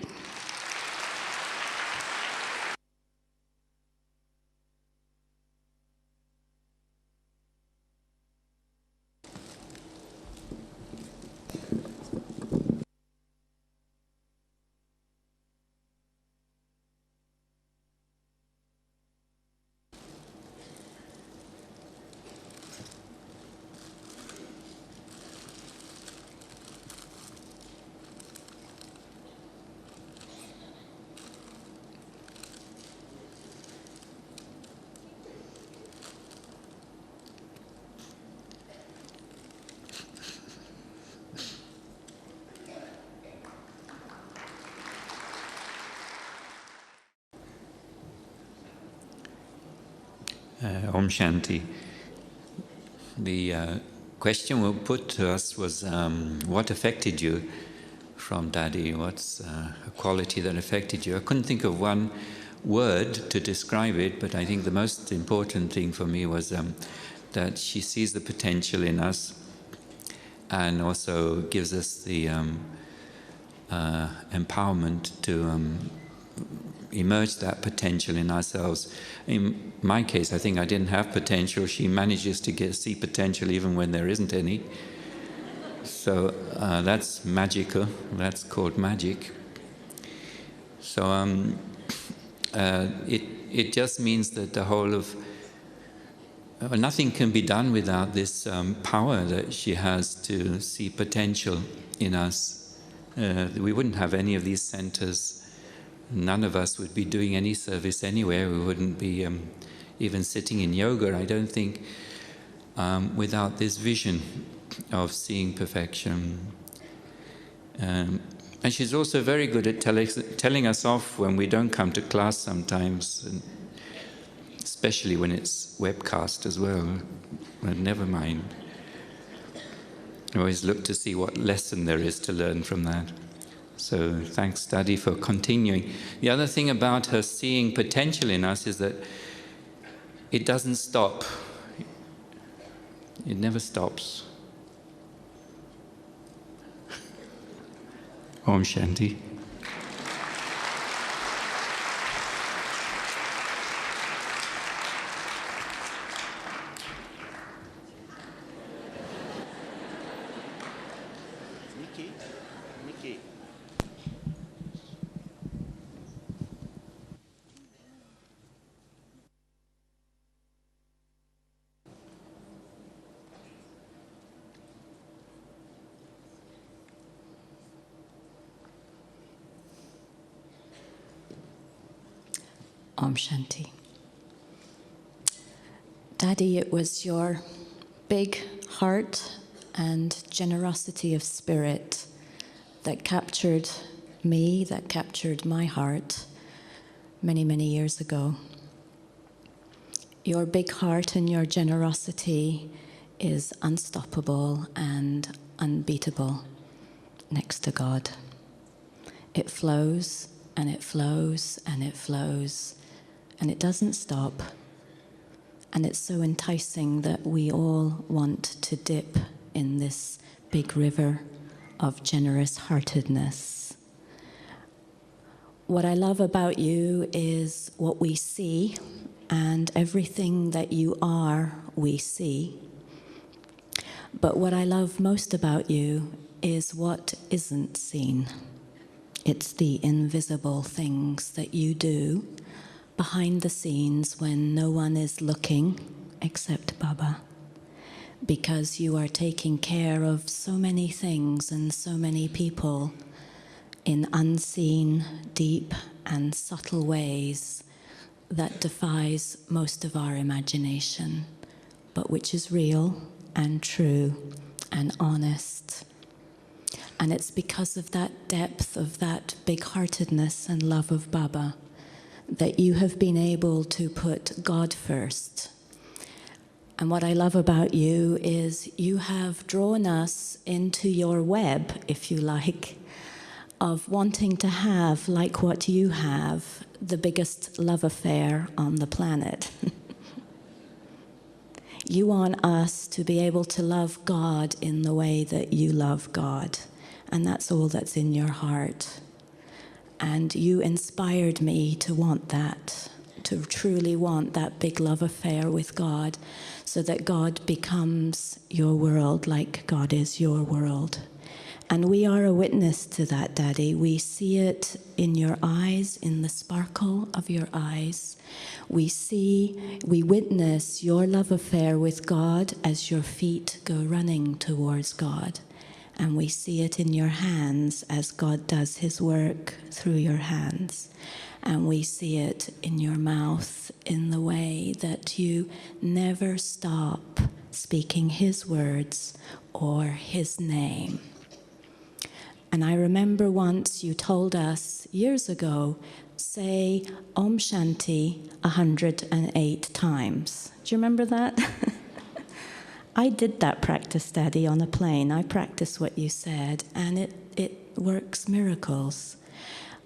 Om Shanti. The question we put to us was, what affected you from Dadi? What's a quality that affected you? I couldn't think of one word to describe it, but I think the most important thing for me was that she sees the potential in us and also gives us the empowerment to emerge that potential in ourselves. In my case, I think I didn't have potential. She manages to see potential even when there isn't any. So that's magical. That's called magic. So it just means that the whole of nothing can be done without this power that she has to see potential in us. We wouldn't have any of these centers. None of us would be doing any service anywhere. We wouldn't be even sitting in yoga, I don't think, without this vision of seeing perfection. And she's also very good at telling us off when we don't come to class sometimes, and especially when it's webcast as well. But never mind. I always look to see what lesson there is to learn from that. So thanks, Dadi, for continuing. The other thing about her seeing potential in us is that it doesn't stop. It never stops. Om Shanti. Nikki. Om Shanti. Dadi, it was your big heart and generosity of spirit that captured me, that captured my heart many, many years ago. Your big heart and your generosity is unstoppable and unbeatable next to God. It flows and it flows and it flows, and it doesn't stop. And it's so enticing that we all want to dip in this big river of generous heartedness. What I love about you is what we see, and everything that you are, we see. But what I love most about you is what isn't seen. It's the invisible things that you do behind the scenes when no one is looking except Baba, because you are taking care of so many things and so many people in unseen, deep and subtle ways that defies most of our imagination, but which is real and true and honest. And it's because of that depth of that big-heartedness and love of Baba that you have been able to put God first. And what I love about you is you have drawn us into your web, if you like, of wanting to have, like what you have, the biggest love affair on the planet. You want us to be able to love God in the way that you love God. And that's all that's in your heart. And you inspired me to want that, to truly want that big love affair with God, so that God becomes your world like God is your world. And we are a witness to that, Daddy. We see it in your eyes, in the sparkle of your eyes. We witness your love affair with God as your feet go running towards God. And we see it in your hands as God does his work through your hands. And we see it in your mouth in the way that you never stop speaking his words or his name. And I remember once you told us years ago, say Om Shanti 108 times. Do you remember that? I did that practice, Daddy, on a plane. I practiced what you said, and it works miracles.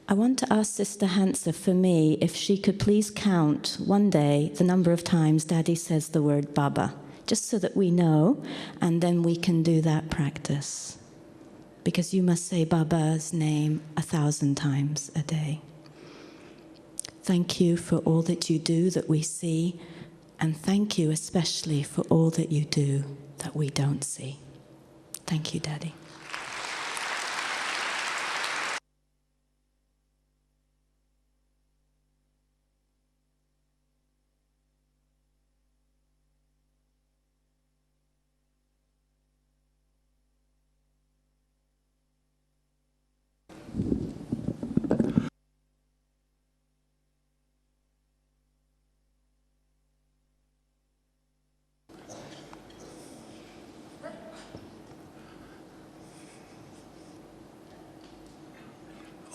I want to ask Sister Hansa for me if she could please count one day the number of times Daddy says the word Baba, just so that we know, and then we can do that practice. Because you must say Baba's name 1,000 times a day. Thank you for all that you do that we see, and thank you especially for all that you do that we don't see. Thank you, Daddy.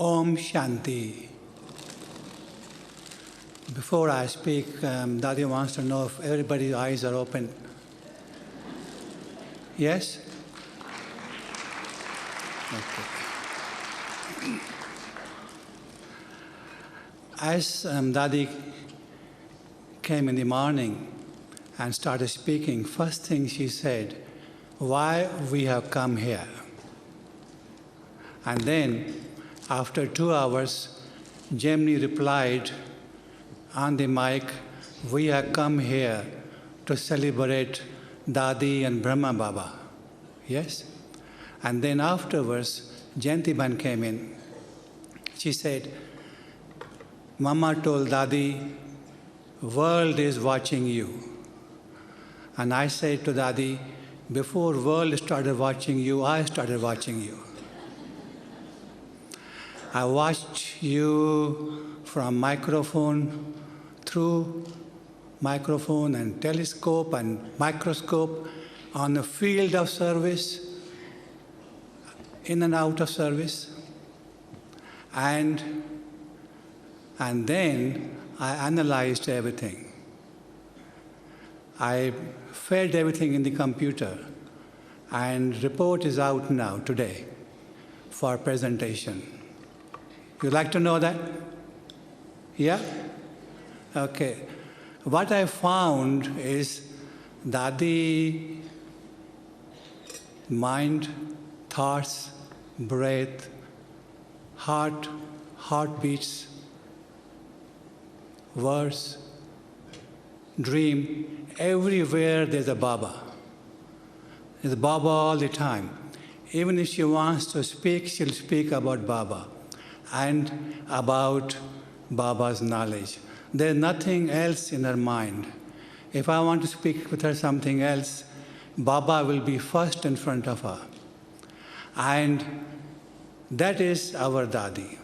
Om Shanti. Before I speak, Dadi wants to know if everybody's eyes are open. Yes? Okay. As Dadi came in the morning and started speaking, first thing she said, why we have come here. And then, after 2 hours, Gemini replied on the mic, we have come here to celebrate Dadi and Brahma Baba. Yes? And then afterwards, Jayantiban came in. She said, Mama told Dadi, world is watching you. And I said to Dadi, before world started watching you, I started watching you. I watched you from microphone, through microphone and telescope and microscope, on the field of service, in and out of service. And then I analyzed everything. I fed everything in the computer, and report is out now today for presentation. You'd like to know that? Yeah? Okay. What I found is Dadi, mind, thoughts, breath, heartbeats, words, dream, everywhere there's a Baba. There's a Baba all the time. Even if she wants to speak, she'll speak about Baba and about Baba's knowledge. There's nothing else in her mind. If I want to speak with her something else, Baba will be first in front of her. And that is our Dadi.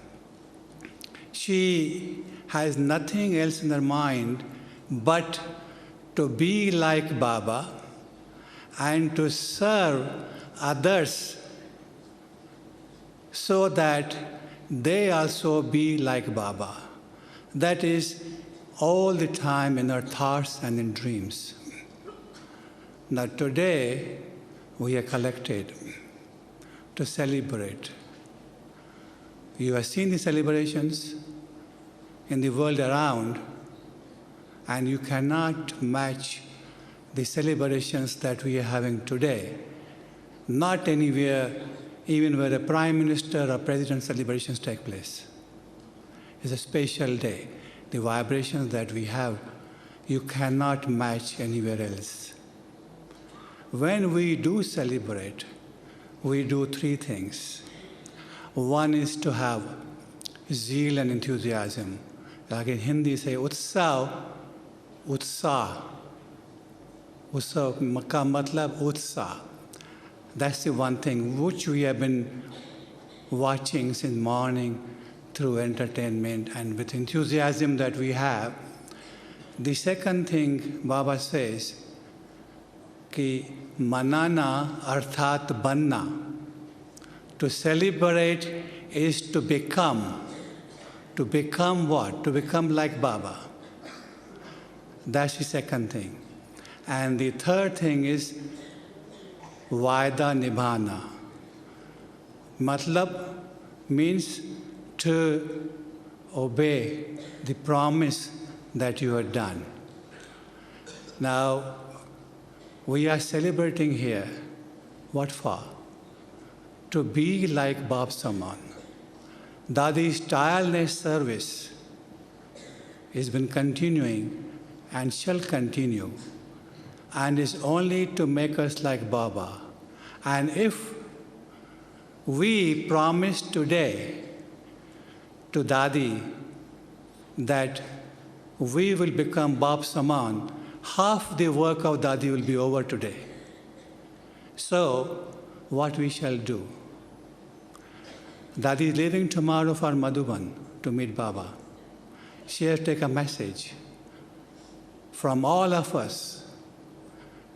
She has nothing else in her mind but to be like Baba and to serve others so that they also be like Baba. That is all the time in our thoughts and in dreams. Now today, we are collected to celebrate. You have seen the celebrations in the world around, and you cannot match the celebrations that we are having today. Not anywhere, even where a prime minister or president celebrations take place. It's a special day. The vibrations that we have, you cannot match anywhere else. When we do celebrate, we do three things. One is to have zeal and enthusiasm. Like in Hindi say, utsav, utsah. Utsav ka matlab utsah. That's the one thing which we have been watching since morning through entertainment and with enthusiasm that we have. The second thing Baba says, ki manana arthat banna. To celebrate is to become. To become what? To become like Baba. That's the second thing. And the third thing is Vaida Nibhana. Matlab means to obey the promise that you have done. Now, we are celebrating here. What for? To be like Bab Saman. Dadi's tireless service has been continuing and shall continue, and is only to make us like Baba. And if we promise today to Dadi that we will become Bab Saman, half the work of Dadi will be over today. So, what we shall do? Dadi is leaving tomorrow for Madhuban to meet Baba. She has taken a message from all of us.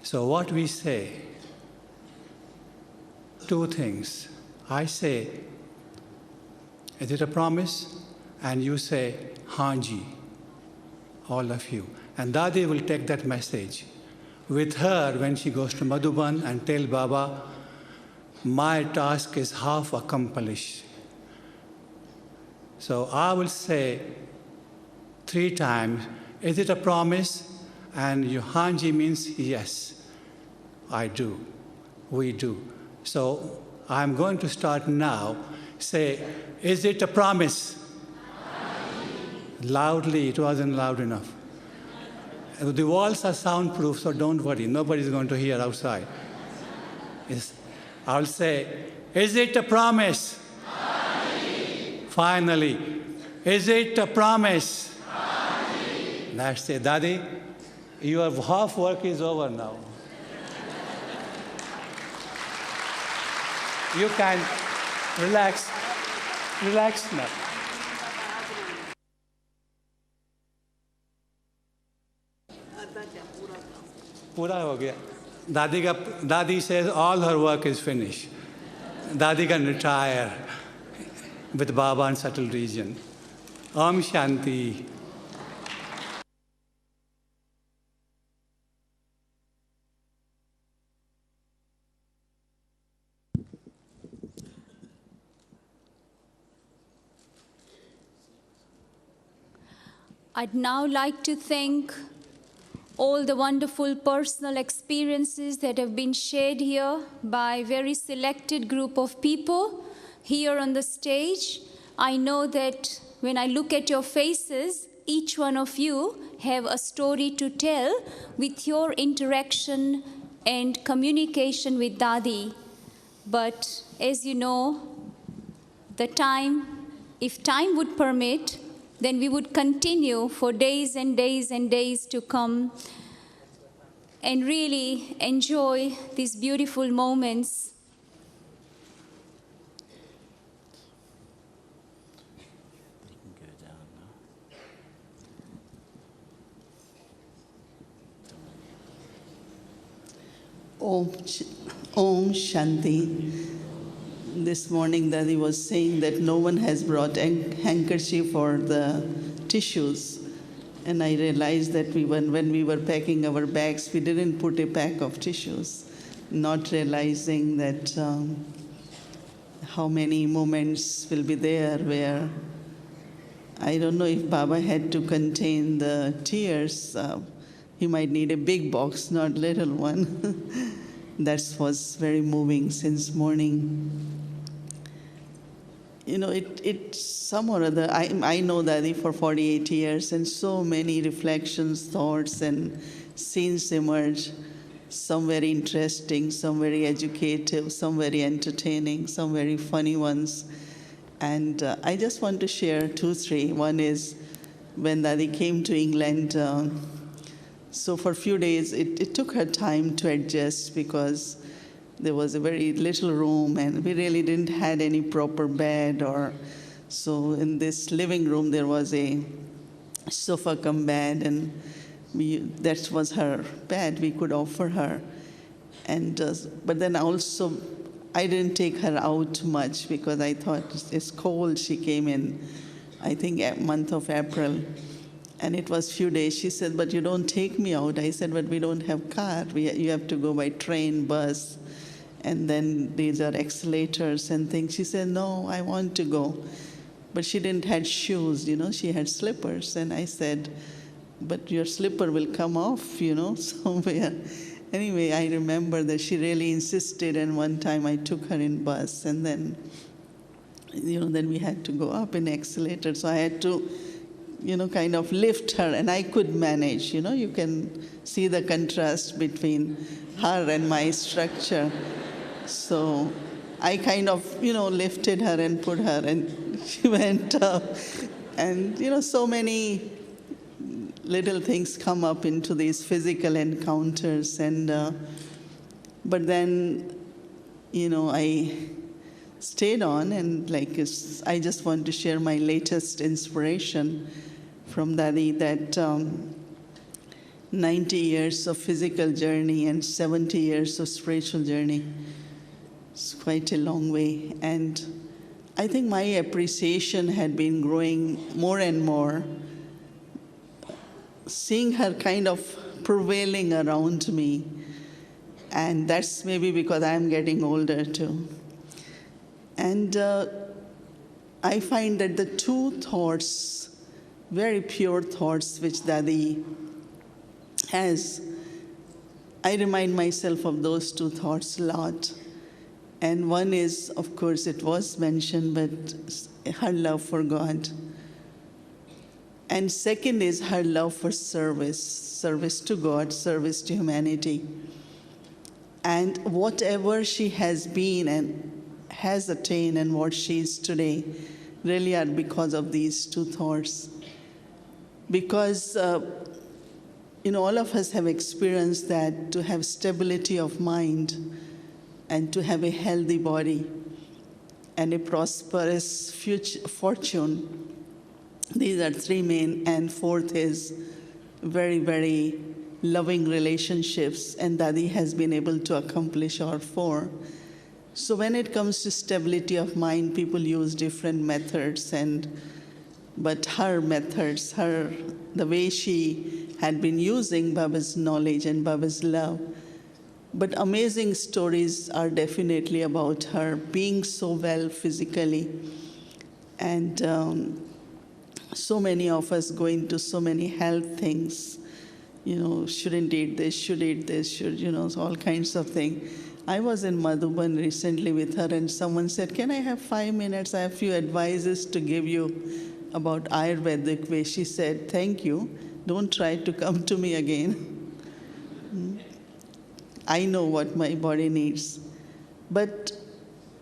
So what we say, two things. I say, Is it a promise? And you say, Hanji, all of you. And Dadi will take that message with her when she goes to Madhuban and tell Baba, my task is half accomplished. So I will say 3 times, is it a promise? And Hanji means yes, I do, we do. So I'm going to start now. Say, is it a promise? Loudly, it wasn't loud enough. The walls are soundproof, so don't worry. Nobody's going to hear outside. I'll say, is it a promise? Finally, is it a promise? That's it. Dadi, your half work is over now. You can relax now. पूरा हो गया. Dadi says all her work is finished. Dadi can retire with Baba in subtle region. Om Shanti. I'd now like to thank all the wonderful personal experiences that have been shared here by a very selected group of people here on the stage. I know that when I look at your faces, each one of you have a story to tell with your interaction and communication with Dadi. But as you know, if time would permit, then we would continue for days and days and days to come and really enjoy these beautiful moments. Om Shanti. This morning, Dadi was saying that no one has brought a handkerchief or the tissues. And I realized that when we were packing our bags, we didn't put a pack of tissues, not realizing that how many moments will be there where I don't know if Baba had to contain the tears. He might need a big box, not little one. That was very moving since morning. You know, it some or other, I know Dadi for 48 years, and so many reflections, thoughts, and scenes emerge. Some very interesting, some very educative, some very entertaining, some very funny ones. And I just want to share 2, 3. One is when Dadi came to England, so for a few days, it took her time to adjust because there was a very little room and we really didn't had any proper bed. So in this living room, there was a sofa cum bed, and that was her bed we could offer her. And but then also, I didn't take her out much because I thought it's cold. She came in, I think, month of April. And it was few days. She said, but you don't take me out. I said, but we don't have car. You have to go by train, bus. And then these are accelerators and things. She said, no, I want to go. But she didn't have shoes, she had slippers. And I said, but your slipper will come off, somewhere. Anyway, I remember that she really insisted, and one time I took her in bus, and then, then we had to go up in accelerator. So I had to, kind of lift her, and I could manage. You can see the contrast between her and my structure. So I kind of, lifted her and put her, and she went up. And, so many little things come up into these physical encounters. And but then, I stayed on, and I just want to share my latest inspiration from Dadi, that 90 years of physical journey and 70 years of spiritual journey. It's quite a long way. And I think my appreciation had been growing more and more, seeing her kind of prevailing around me. And that's maybe because I'm getting older too. And I find that the two thoughts, very pure thoughts, which Dadi has, I remind myself of those two thoughts a lot. And one is, of course, it was mentioned, but her love for God. And second is her love for service to God, service to humanity. And whatever she has been and has attained and what she is today really are because of these two thoughts. Because all of us have experienced that to have stability of mind and to have a healthy body and a prosperous fortune. These are three main, and fourth is very, very loving relationships, and Dadi has been able to accomplish all four. So when it comes to stability of mind, people use different methods, but her methods, the way she had been using Baba's knowledge and Baba's love. But amazing stories are definitely about her being so well physically, and so many of us going to so many health things, shouldn't eat this, should eat this, should, all kinds of things. I was in Madhuban recently with her, and someone said, can I have 5 minutes? I have a few advices to give you about Ayurvedic way. She said, thank you. Don't try to come to me again. I know what my body needs. But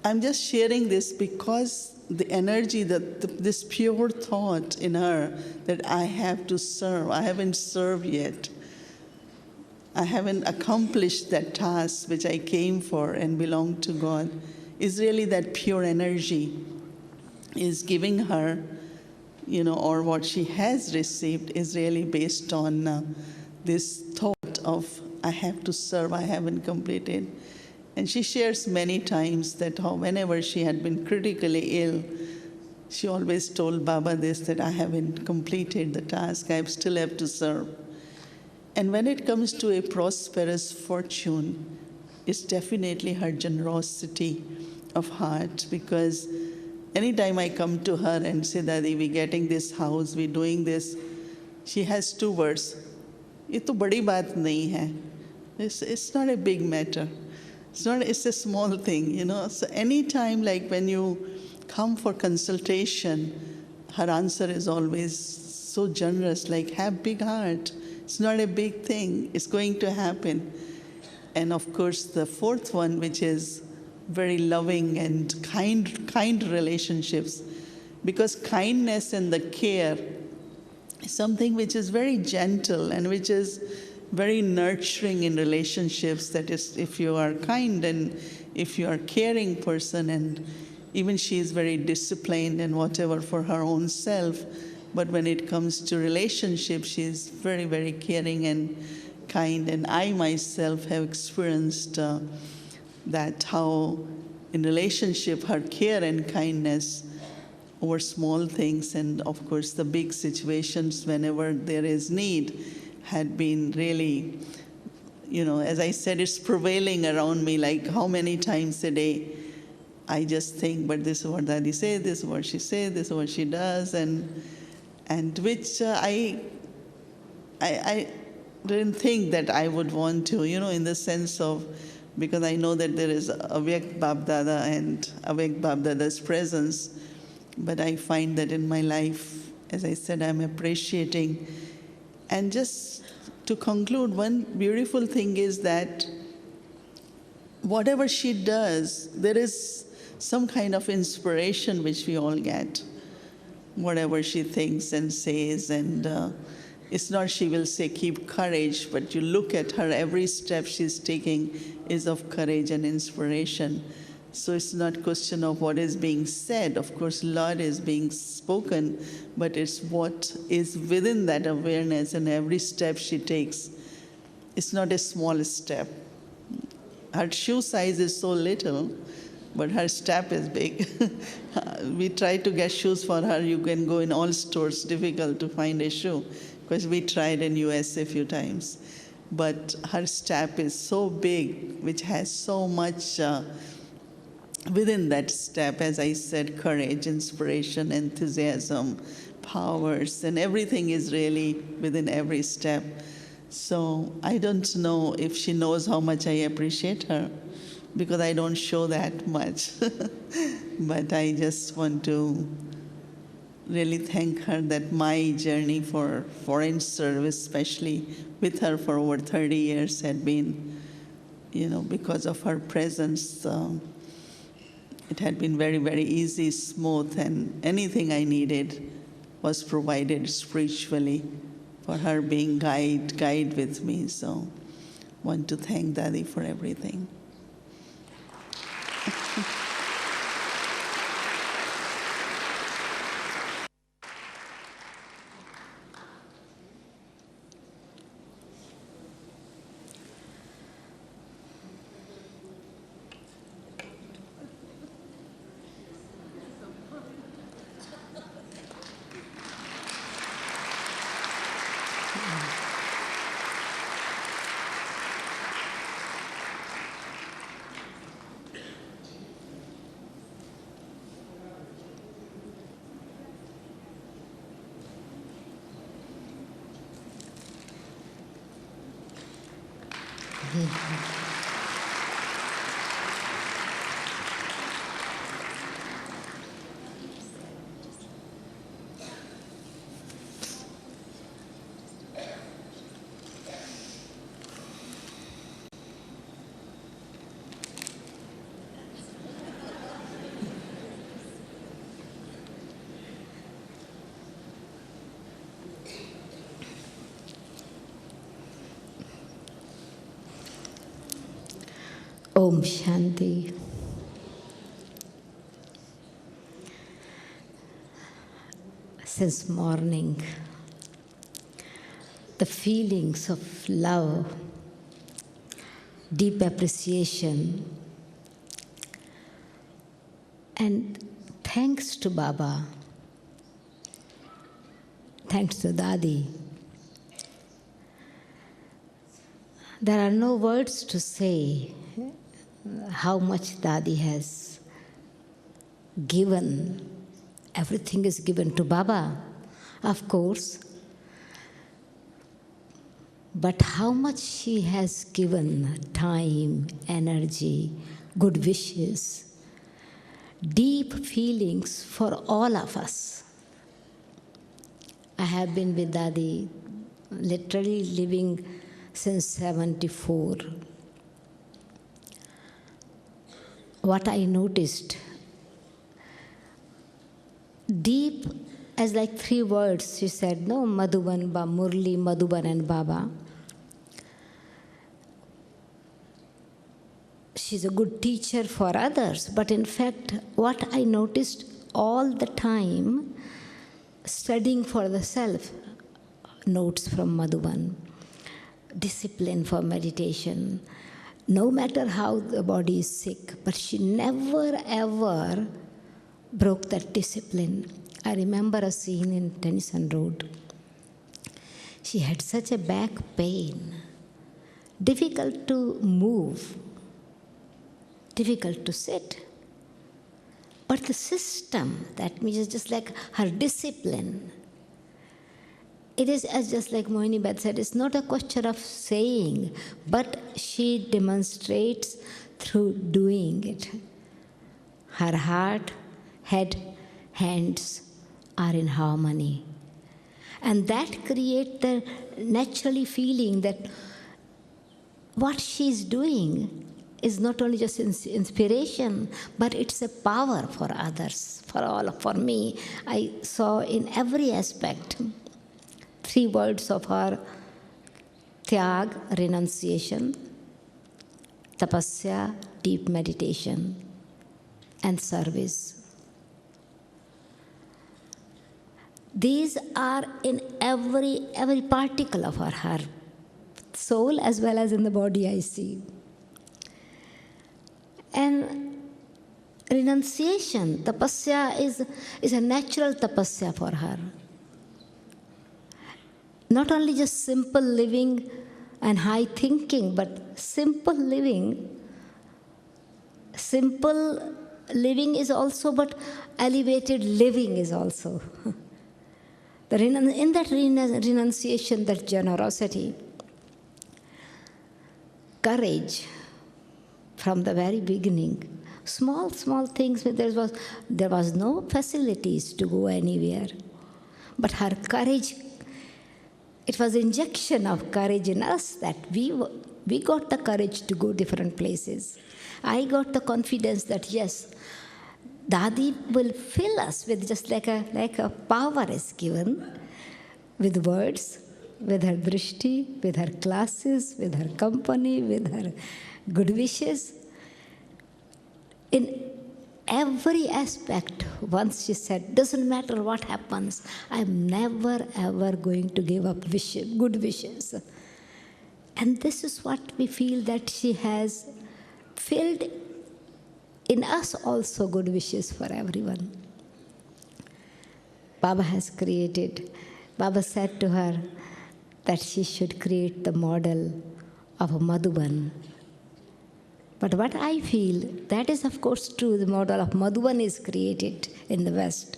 I'm just sharing this because the energy, this pure thought in her that I have to serve, I haven't served yet. I haven't accomplished that task which I came for and belong to God, is really that pure energy is giving her, or what she has received is really based on this thought of I have to serve, I haven't completed. And she shares many times that whenever she had been critically ill, she always told Baba this, that I haven't completed the task, I still have to serve. And when it comes to a prosperous fortune, it's definitely her generosity of heart, because anytime I come to her and say, Dadi, we're getting this house, we're doing this, she has 2 words. ये तो बड़ी बात नहीं है. It's not a big matter. It's a small thing, So anytime, like when you come for consultation, her answer is always so generous, like have big heart. It's not a big thing. It's going to happen. And of course, the fourth one, which is very loving and kind relationships, because kindness and the care is something which is very gentle and which is very nurturing in relationships. That is, if you are kind and if you are a caring person, and even she is very disciplined and whatever for her own self, but when it comes to relationships, she is very, very caring and kind. And I myself have experienced that how in relationship, her care and kindness over small things, and of course the big situations whenever there is need, had been really, as I said, it's prevailing around me, like how many times a day I just think, but this is what Dadi said, this is what she said, this is what she does, and which I didn't think that I would want to, in the sense of, because I know that there is Avyakt Babdada and Avyakt Babdada's presence, but I find that in my life, as I said, I'm appreciating. And just to conclude, one beautiful thing is that whatever she does, there is some kind of inspiration which we all get. Whatever she thinks and says, and it's not she will say, keep courage, but you look at her, every step she's taking is of courage and inspiration. So it's not a question of what is being said. Of course, a lot is being spoken, but it's what is within that awareness, and every step she takes. It's not a small step. Her shoe size is so little, but her step is big. We try to get shoes for her. You can go in all stores, difficult to find a shoe, because we tried in US a few times. But her step is so big, which has so much within that step, as I said, courage, inspiration, enthusiasm, powers, and everything is really within every step. So I don't know if she knows how much I appreciate her, because I don't show that much. But I just want to really thank her that my journey for foreign service, especially with her for over 30 years, had been, because of her presence, it had been very, very easy, smooth, and anything I needed was provided spiritually for her being guide with me. So want to thank Dadi for everything. Om Shanti. Since morning, the feelings of love, deep appreciation, and thanks to Baba, thanks to Dadi. There are no words to say how much Dadi has given. Everything is given to Baba, of course. But how much she has given time, energy, good wishes, deep feelings for all of us. I have been with Dadi, literally living since 74. What I noticed, deep as like 3 words, she said, no, Madhuban, Murli, Madhuban and Baba. She's a good teacher for others, but in fact, what I noticed all the time, studying for the self, notes from Madhuban, discipline for meditation, no matter how the body is sick, but she never ever broke that discipline. I remember a scene in Tennyson Road. She had such a back pain, difficult to move, difficult to sit. But the system, that means just like her discipline, it is, as just like Mohini Beth said, it's not a question of saying, but she demonstrates through doing it. Her heart, head, hands are in harmony. And that creates the naturally feeling that what she's doing is not only just inspiration, but it's a power for others, for all, for me. I saw in every aspect 3 words of her: tyag, renunciation; tapasya, deep meditation; and service. These are in every particle of her soul as well as in the body I see. And renunciation, tapasya is a natural tapasya for her. Not only just simple living and high thinking, but simple living. Simple living is also, but elevated living is also. In that renunciation, that generosity, courage, from the very beginning, small things. There was no facilities to go anywhere, but her courage. It was injection of courage in us that we got the courage to go different places. I got the confidence that yes, Dadi will fill us with just like a power is given, with words, with her drishti, with her classes, with her company, with her good wishes. In every aspect, once she said, doesn't matter what happens, I'm never ever going to give up good wishes. And this is what we feel that she has filled in us also good wishes for everyone. Baba said to her that she should create the model of a Madhuban. But what I feel, that is of course true, the model of Madhuban is created in the West.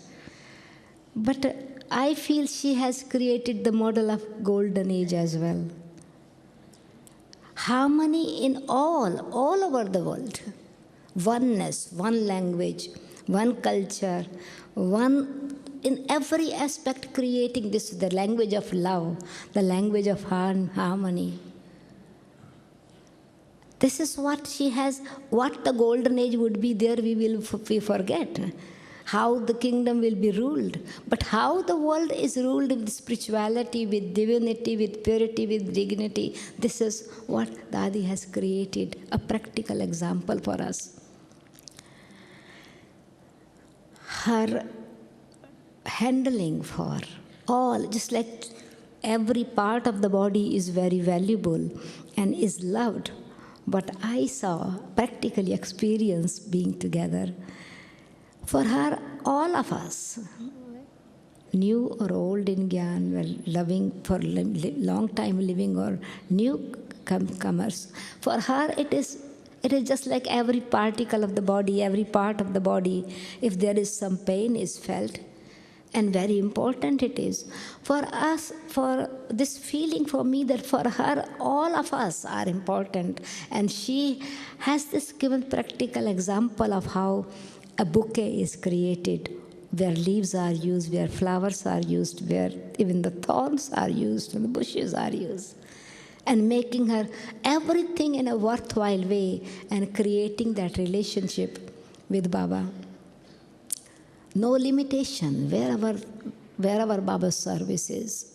But I feel she has created the model of Golden Age as well. Harmony in all over the world. Oneness, one language, one culture, one in every aspect creating this, the language of love, the language of harmony. This is what she has, what the golden age would be there, we forget. How the kingdom will be ruled. But how the world is ruled with spirituality, with divinity, with purity, with dignity. This is what Dadi has created, a practical example for us. Her handling for all, just like every part of the body is very valuable and is loved. But I saw, practically experience being together. For her, all of us, new or old in Gyan, were loving for long time living or newcomers. For her, it is just like every particle of the body, every part of the body. If there is some pain is felt, and very important it is. For us, for this feeling for me that for her, all of us are important. And she has this given practical example of how a bouquet is created, where leaves are used, where flowers are used, where even the thorns are used and the bushes are used. And making her everything in a worthwhile way and creating that relationship with Baba. No limitation wherever Baba's service is.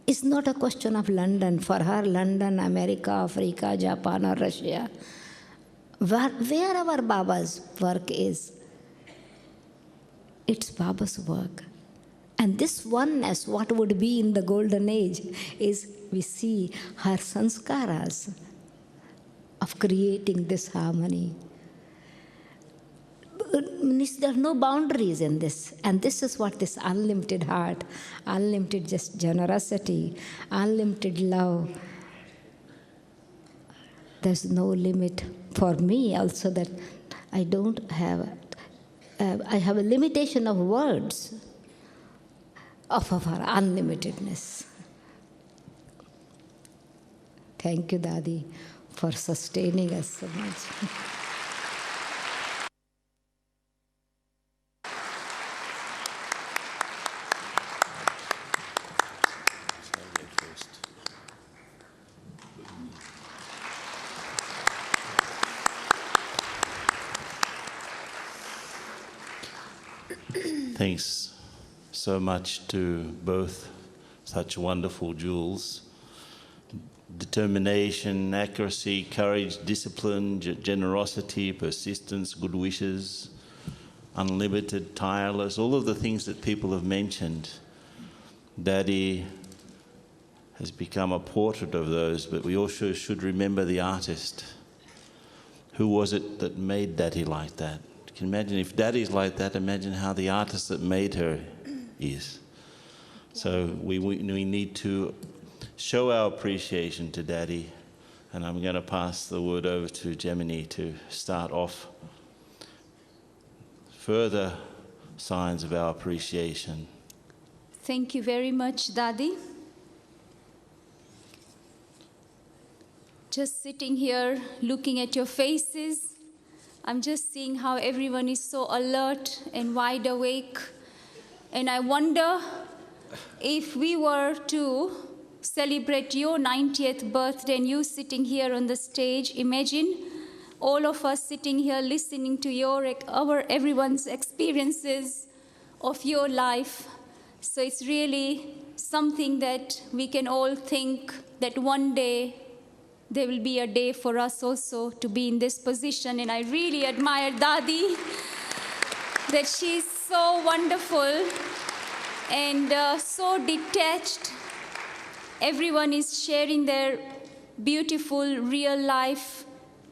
It's not a question of London. For her, London, America, Africa, Japan or Russia. Wherever Baba's work is, it's Baba's work. And this oneness, what would be in the golden age, is we see her sanskaras of creating this harmony. There are no boundaries in this. And this is what this unlimited heart, unlimited just generosity, unlimited love. There's no limit for me also that I don't have. I have a limitation of words of our unlimitedness. Thank you, Dadi, for sustaining us so much. Thanks so much to both such wonderful jewels. Determination, accuracy, courage, discipline, generosity, persistence, good wishes, unlimited, tireless, all of the things that people have mentioned. Dadi has become a portrait of those, but we also should remember the artist. Who was it that made Dadi like that? You can imagine if Daddy's like that, imagine how the artist that made her is. So we need to show our appreciation to Daddy. And I'm going to pass the word over to Gemini to start off further signs of our appreciation. Thank you very much, Dadi. Just sitting here looking at your faces, I'm just seeing how everyone is so alert and wide awake. And I wonder if we were to celebrate your 90th birthday and you sitting here on the stage, imagine all of us sitting here listening to everyone's experiences of your life. So it's really something that we can all think that one day there will be a day for us also to be in this position. And I really admire Dadi, that she's so wonderful and so detached. Everyone is sharing their beautiful, real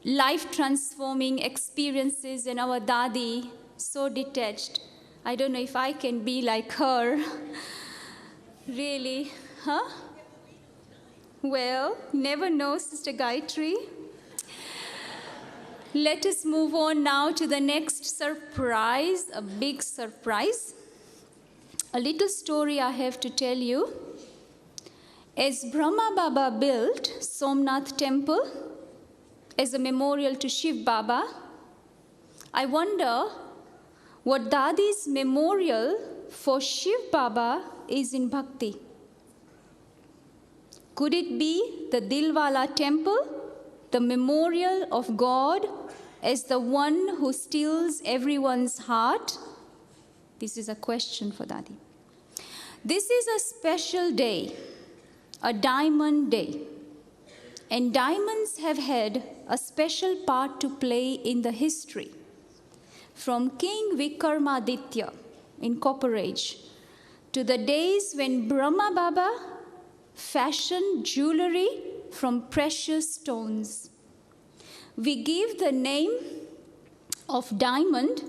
life-transforming experiences, and our Dadi, so detached. I don't know if I can be like her. Really, huh? Well, never know, Sister Gayatri. Let us move on now to the next surprise, a big surprise. A little story I have to tell you. As Brahma Baba built Somnath Temple as a memorial to Shiv Baba, I wonder what Dadi's memorial for Shiv Baba is in Bhakti. Could it be the Dilwala Temple, the memorial of God as the one who stills everyone's heart? This is a question for Dadi. This is a special day, a diamond day. And diamonds have had a special part to play in the history. From King Vikramaditya in Copper Age to the days when Brahma Baba fashioned jewelry from precious stones. We give the name of diamond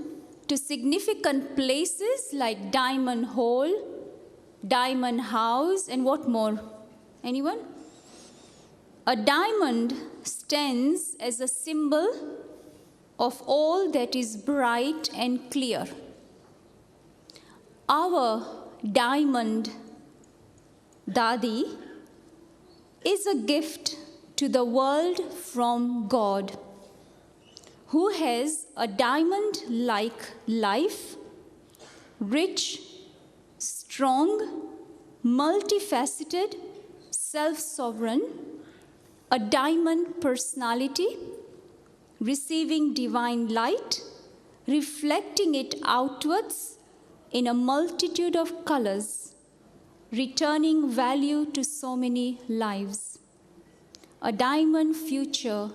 to significant places like Diamond Hall, Diamond House, and what more? Anyone? A diamond stands as a symbol of all that is bright and clear. Our diamond, Dadi, is a gift to the world from God, who has a diamond-like life, rich, strong, multifaceted, self-sovereign, a diamond personality, receiving divine light, reflecting it outwards in a multitude of colors, returning value to so many lives. A diamond future,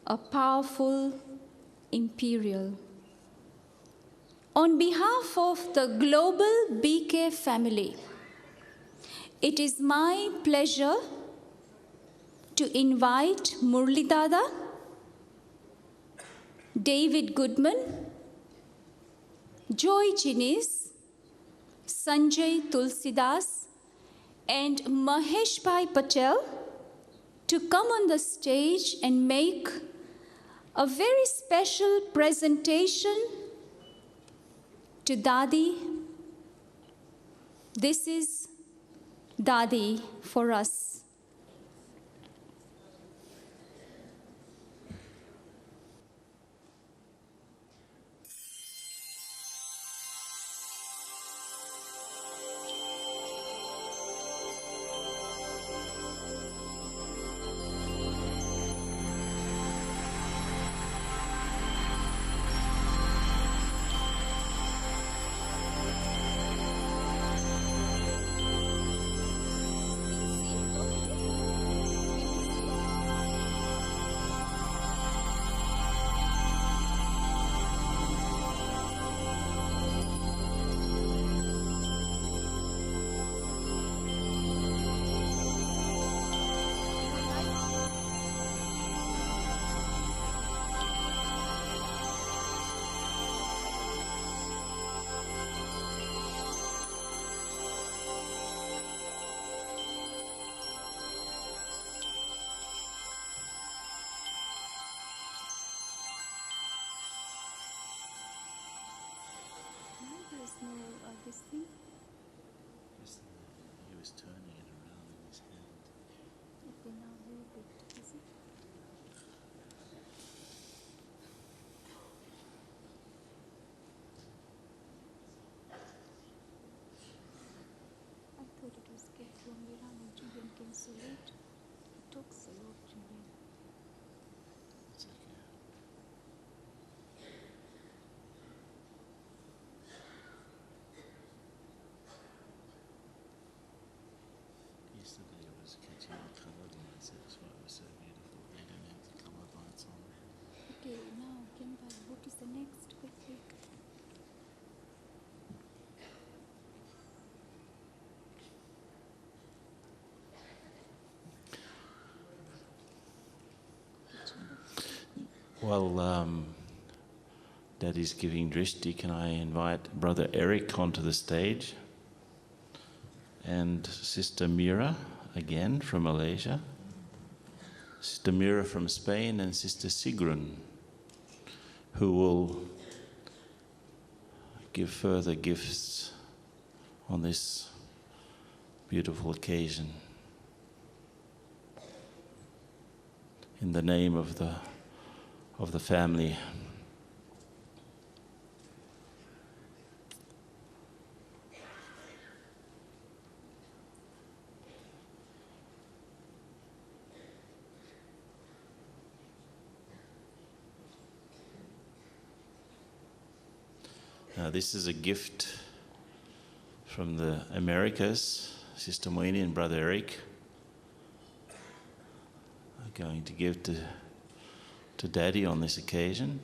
a powerful imperial. On behalf of the global BK family, it is my pleasure to invite Murli Dada, David Goodman, Joy Jinis, Sanjay Tulsidas, and Mahesh Bhai Patel to come on the stage and make a very special presentation to Dadi. This is Dadi for us. There's no this thing. He was turning it around in his hand. Okay, now move it. Is it? I thought it was kept from Iran and Julian came so late. It took so long, Julian. It's okay. Yesterday I was catching the coloured lights, that's why it was so beautiful. They don't have the coloured lights on. Okay, now Kemba, what is the next quickly? Well, Daddy's giving drishti. Can I invite Brother Eric onto the stage? And Sister Mira, again, from Malaysia. Sister Mira from Spain, and Sister Sigrun, who will give further gifts on this beautiful occasion. In the name of the family. Now, this is a gift from the Americas. Sister Moini and Brother Eric are going to give to Daddy on this occasion.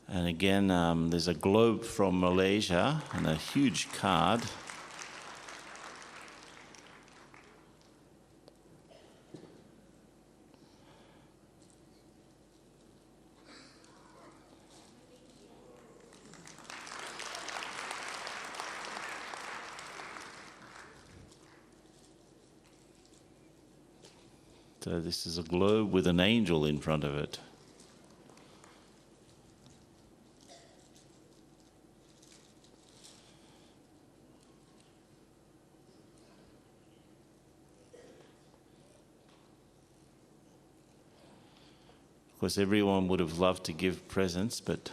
And again, there's a globe from Malaysia and a huge card. So this is a globe with an angel in front of it. Of course, everyone would have loved to give presents, but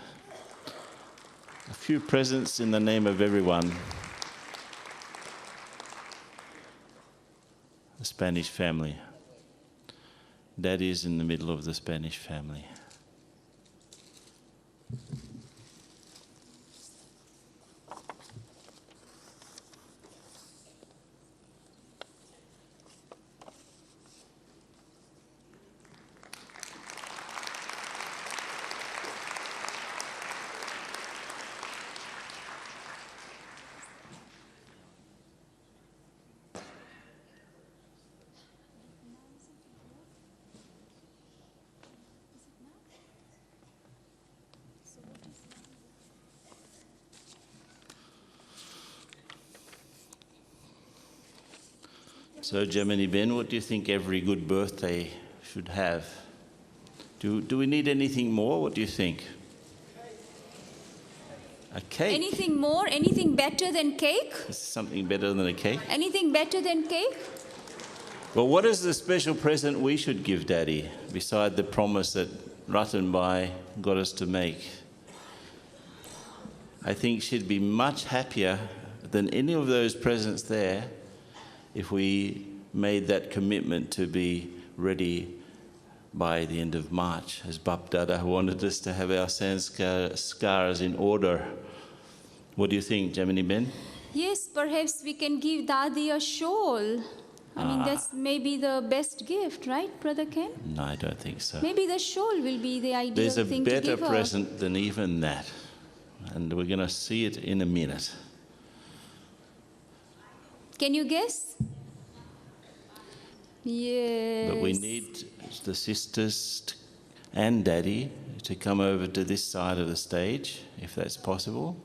a few presents in the name of everyone. The Spanish family. Daddy is in the middle of the Spanish family. So, Gemini Ben, what do you think every good birthday should have? Do we need anything more? What do you think? A cake? Anything more? Anything better than cake? Is something better than a cake? Anything better than cake? Well, what is the special present we should give Daddy, beside the promise that Ratanbai got us to make? I think she'd be much happier than any of those presents there if we made that commitment to be ready by the end of March, as Bap Dada wanted us to have our sanskars in order. What do you think, Gemini Ben? Yes, perhaps we can give Dadi a shawl. I mean, that's maybe the best gift, right, Brother Ken? No, I don't think so. Maybe the shawl will be the ideal There's a thing to give better her. present than even that, and we're going to see it in a minute. Can you guess? Yes. But we need the sisters and Daddy to come over to this side of the stage, if that's possible,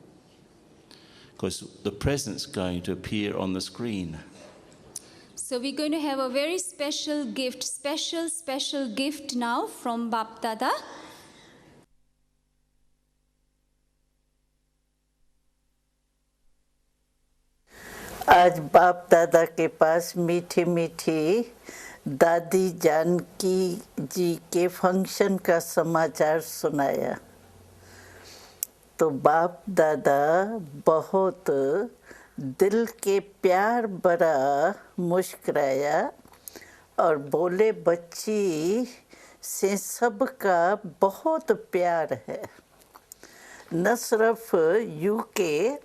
because the present's going to appear on the screen. So we're going to have a very special gift, special gift now from Bap Dada. आज बाप दादा के पास मीठी मीठी दादी जानकी जी के function का समाचार सुनाया तो बाप दादा बहुत दिल के प्यार भरा मुस्कुराया और बोले बच्ची से सबका बहुत प्यार है न सिर्फ यूके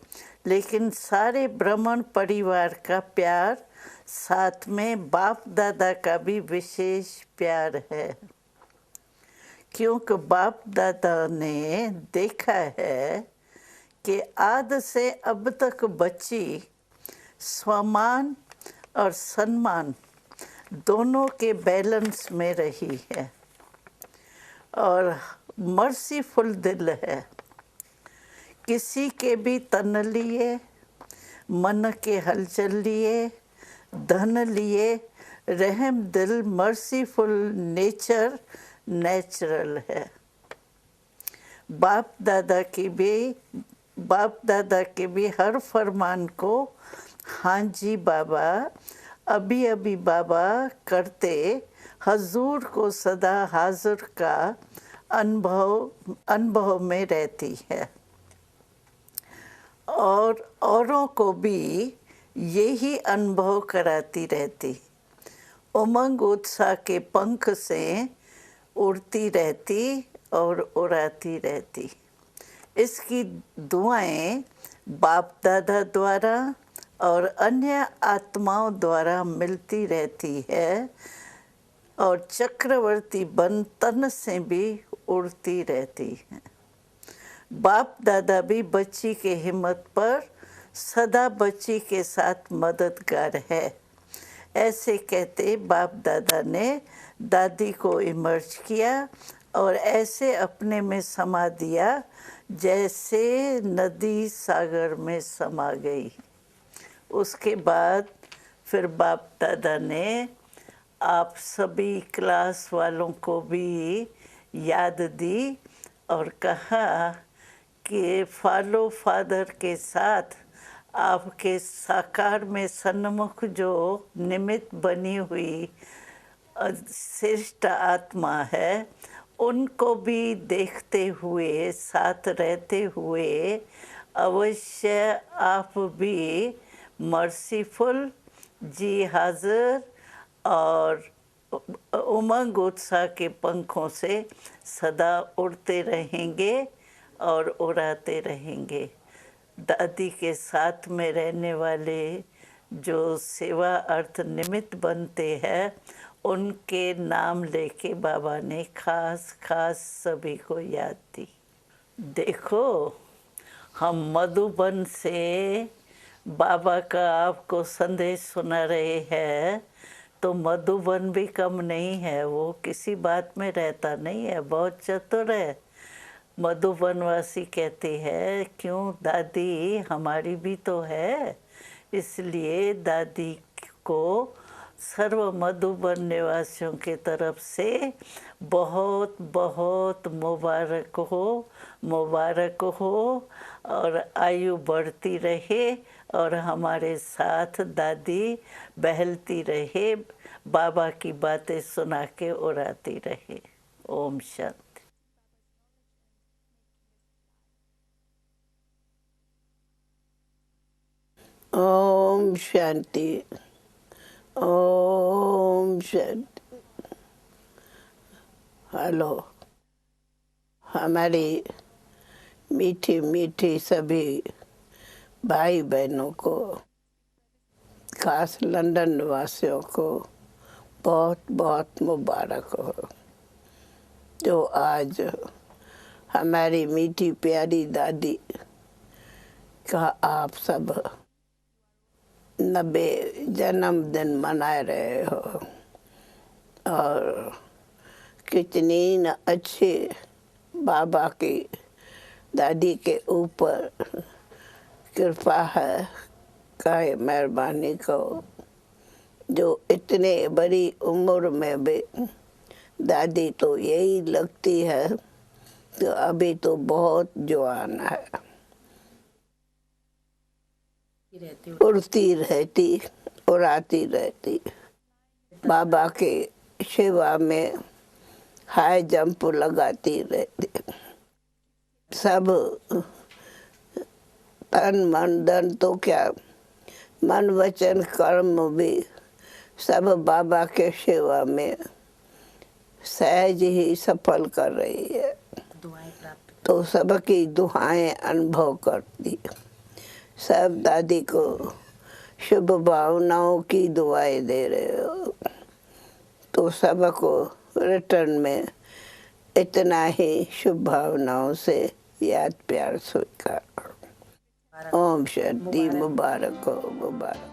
लेकिन सारे ब्राह्मण परिवार का प्यार साथ में बाप दादा का भी विशेष प्यार है क्योंकि बाप दादा ने देखा है कि आद से अब तक बच्ची सम्मान और सम्मान दोनों के बैलेंस में रही है और मर्सीफुल दिल है किसी के भी तन लिए मन के हलचल लिए धन लिए रहम दिल मर्सीफुल नेचर नेचुरल है बाप दादा के भी हर फरमान को हाँ जी बाबा अभी अभी बाबा करते हजूर को सदा हाजिर का अनुभव में रहती है और औरों को भी यही अनुभव कराती रहती उमंग उत्साह के पंख से उड़ती रहती और उड़ाती रहती इसकी दुआएं बाप दादा द्वारा और अन्य आत्माओं द्वारा मिलती रहती है और चक्रवर्ती बन तन से भी उड़ती रहती है बाप दादा भी बच्ची के हिम्मत पर सदा बच्ची के साथ मददगार है ऐसे कहते बाप दादा ने दादी को इमर्ज किया और ऐसे अपने में समा दिया जैसे नदी सागर में समा गई उसके बाद फिर बाप दादा ने आप सभी क्लास वालों को भी याद दी और कहा कि फॉलो फादर के साथ आपके साकार में सन्मुख जो निमित्त बनी हुई श्रेष्ठ आत्मा है उनको भी देखते हुए साथ रहते हुए अवश्य आप भी मर्सीफुल जी हाजिर और उमंग उत्साह के पंखों से सदा उड़ते रहेंगे और उड़ाते रहेंगे दादी के साथ में रहने वाले जो सेवा अर्थ निमित्त बनते हैं उनके नाम लेके बाबा ने खास सभी को याद दी देखो हम मधुबन से बाबा का आपको संदेश सुना रहे हैं तो मधुबन भी कम नहीं है वो किसी बात में रहता नहीं है बहुत चतुर है मधुबनवासी कहते हैं क्यों दादी हमारी भी तो है इसलिए दादी को सर्व मधुबन निवासियों के तरफ से बहुत बहुत मुबारक हो और आयु बढ़ती रहे और हमारे साथ दादी बहलती रहे बाबा की बातें सुना के उड़ाती रहे ओम शांति ओम शांति ओम शांति हेलो हमारी मीठी मीठी सभी भाई बहनों को खास लंदन वासियों को बहुत बहुत मुबारक हो जो आज हमारी मीठी प्यारी दादी का आप सब 90 जन्मदिन मना रहे हो और कितनी न अच्छी बाबा की दादी के ऊपर कृपा है, काहे मेहरबानी को, जो इतने बड़ी उम्र में भी दादी तो यही लगती है तो अभी तो बहुत जवान है, उड़ती रहती उड़ाती रहती, बाबा के सेवा में हाई जंप लगाती रहती, सब तन मन धन तो क्या मन वचन कर्म भी सब बाबा के सेवा में सहज ही सफल कर रही है, तो सबकी दुआएं अनुभव करती, सब दादी को शुभ भावनाओं की दुआएं दे रहे हो, तो सबको रिटर्न में इतना ही शुभ भावनाओं से याद प्यार स्वीकार। ओम शांति, मुबारक हो, मुबारक।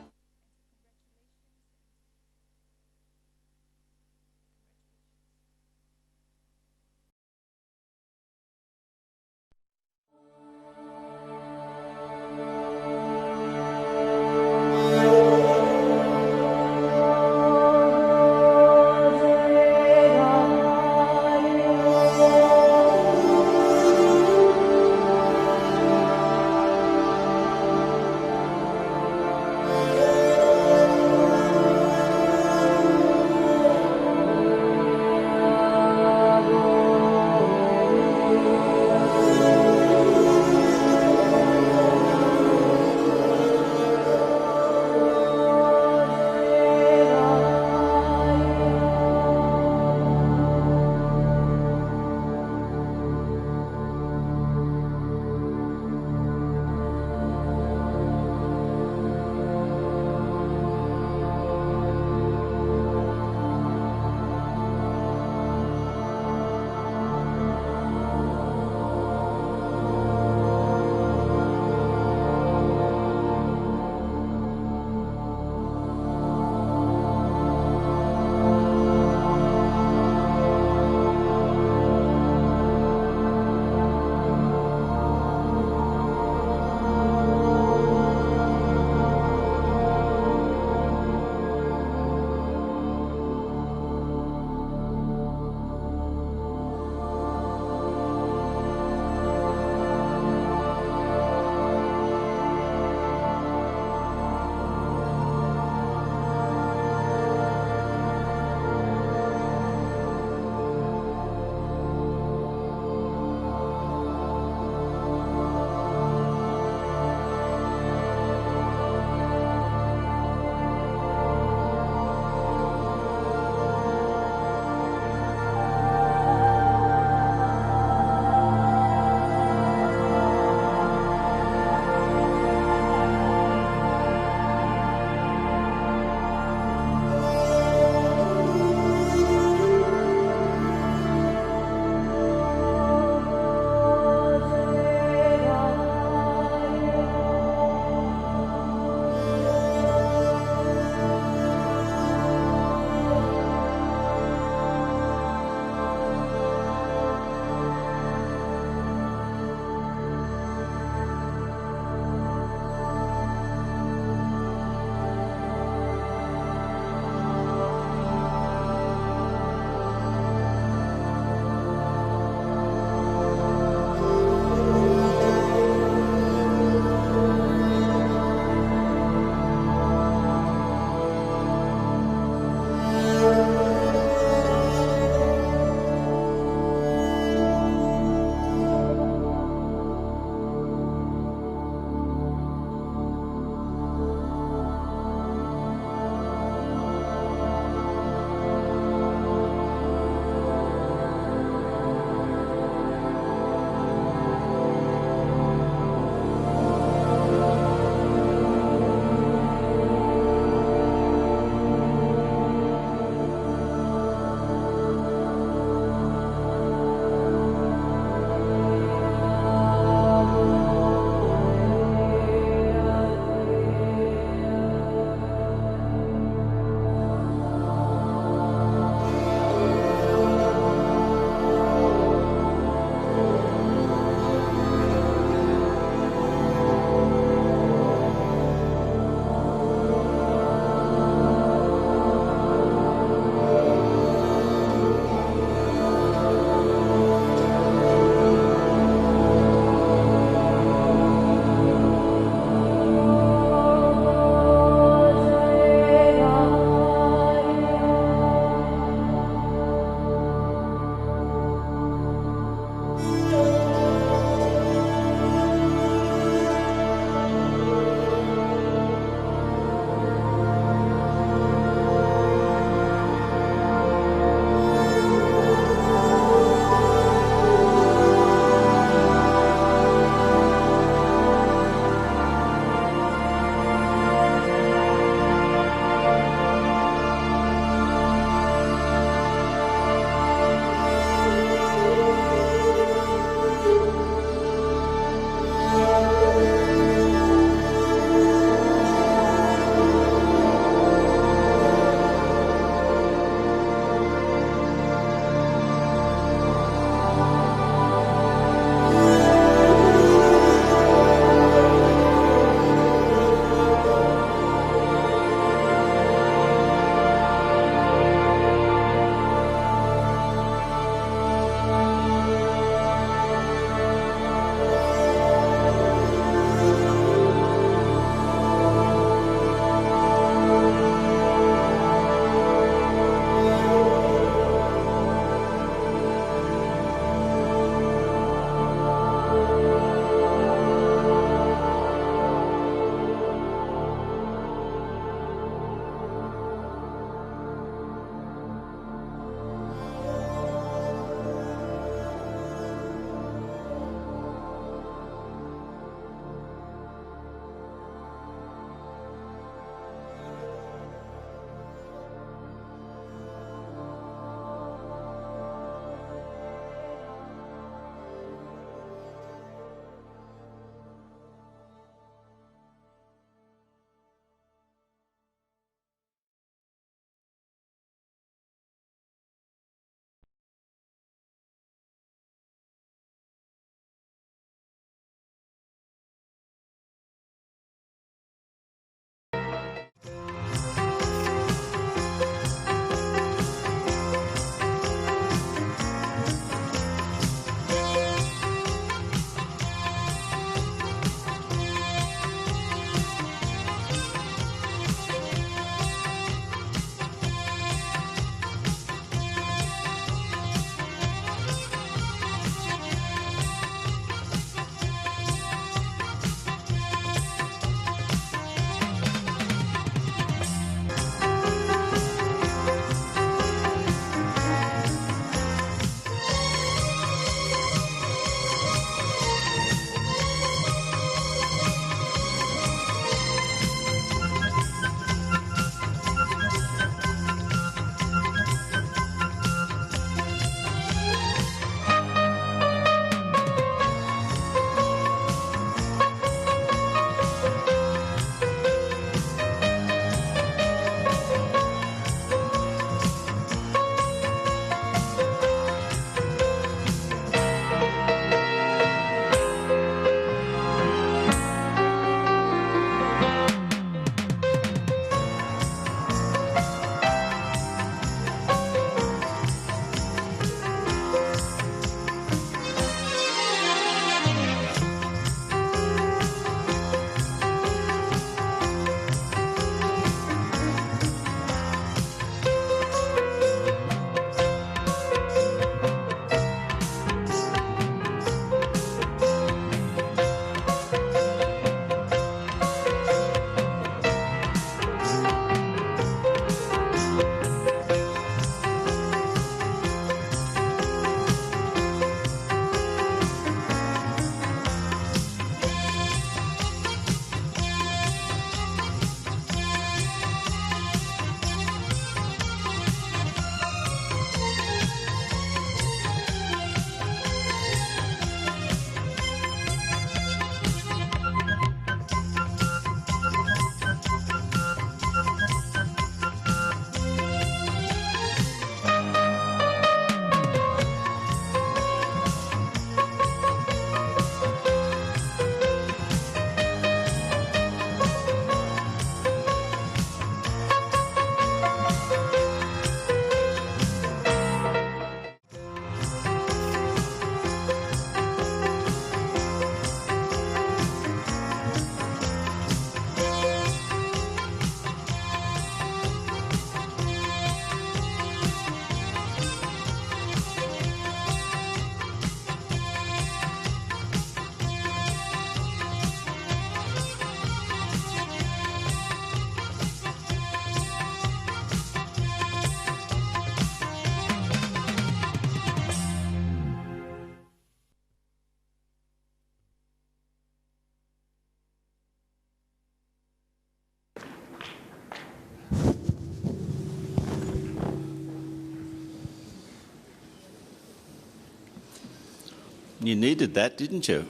You needed that, didn't you?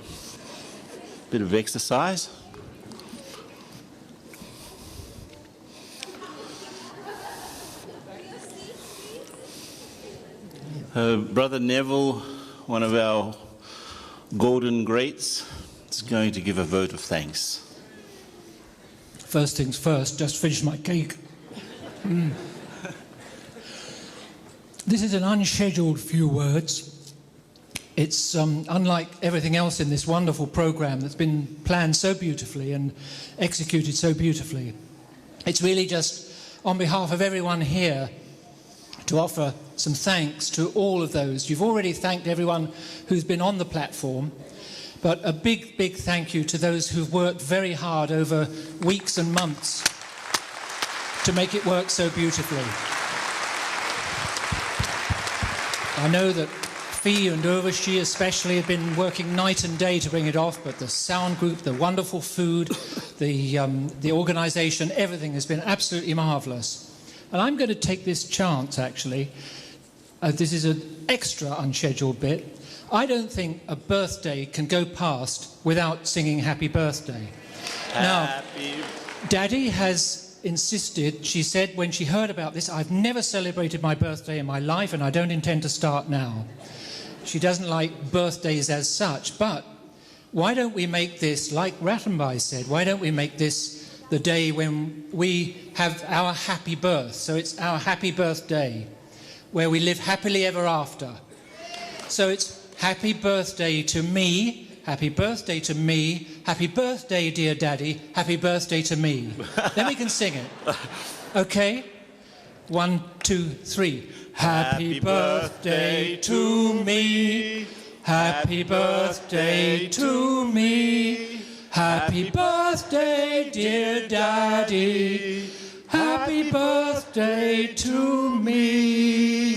Bit of exercise. Brother Neville, one of our golden greats, is going to give a vote of thanks. First things first, just finish my cake. This is an unscheduled few words. It's unlike everything else in this wonderful program that's been planned so beautifully and executed so beautifully. It's really just on behalf of everyone here to offer some thanks to all of those. You've already thanked everyone who's been on the platform, but a big, big thank you to those who've worked very hard over weeks and months to make it work so beautifully. I know that Fee and Urvashi especially have been working night and day to bring it off, but the sound group, the wonderful food, the organisation, everything has been absolutely marvellous. And I'm going to take this chance, actually. This is an extra unscheduled bit. I don't think a birthday can go past without singing Happy Birthday. Now, Daddy has insisted, she said when she heard about this, I've never celebrated my birthday in my life and I don't intend to start now. She doesn't like birthdays as such, but why don't we make this, like Rattenbai said, why don't we make this the day when we have our happy birth? So it's our happy birthday, where we live happily ever after. So it's happy birthday to me, happy birthday to me, happy birthday, dear Daddy, happy birthday to me. Then we can sing it. Okay? 1, 2, 3. Happy birthday to me. Happy birthday to me. Happy birthday, dear Daddy. Happy birthday to me.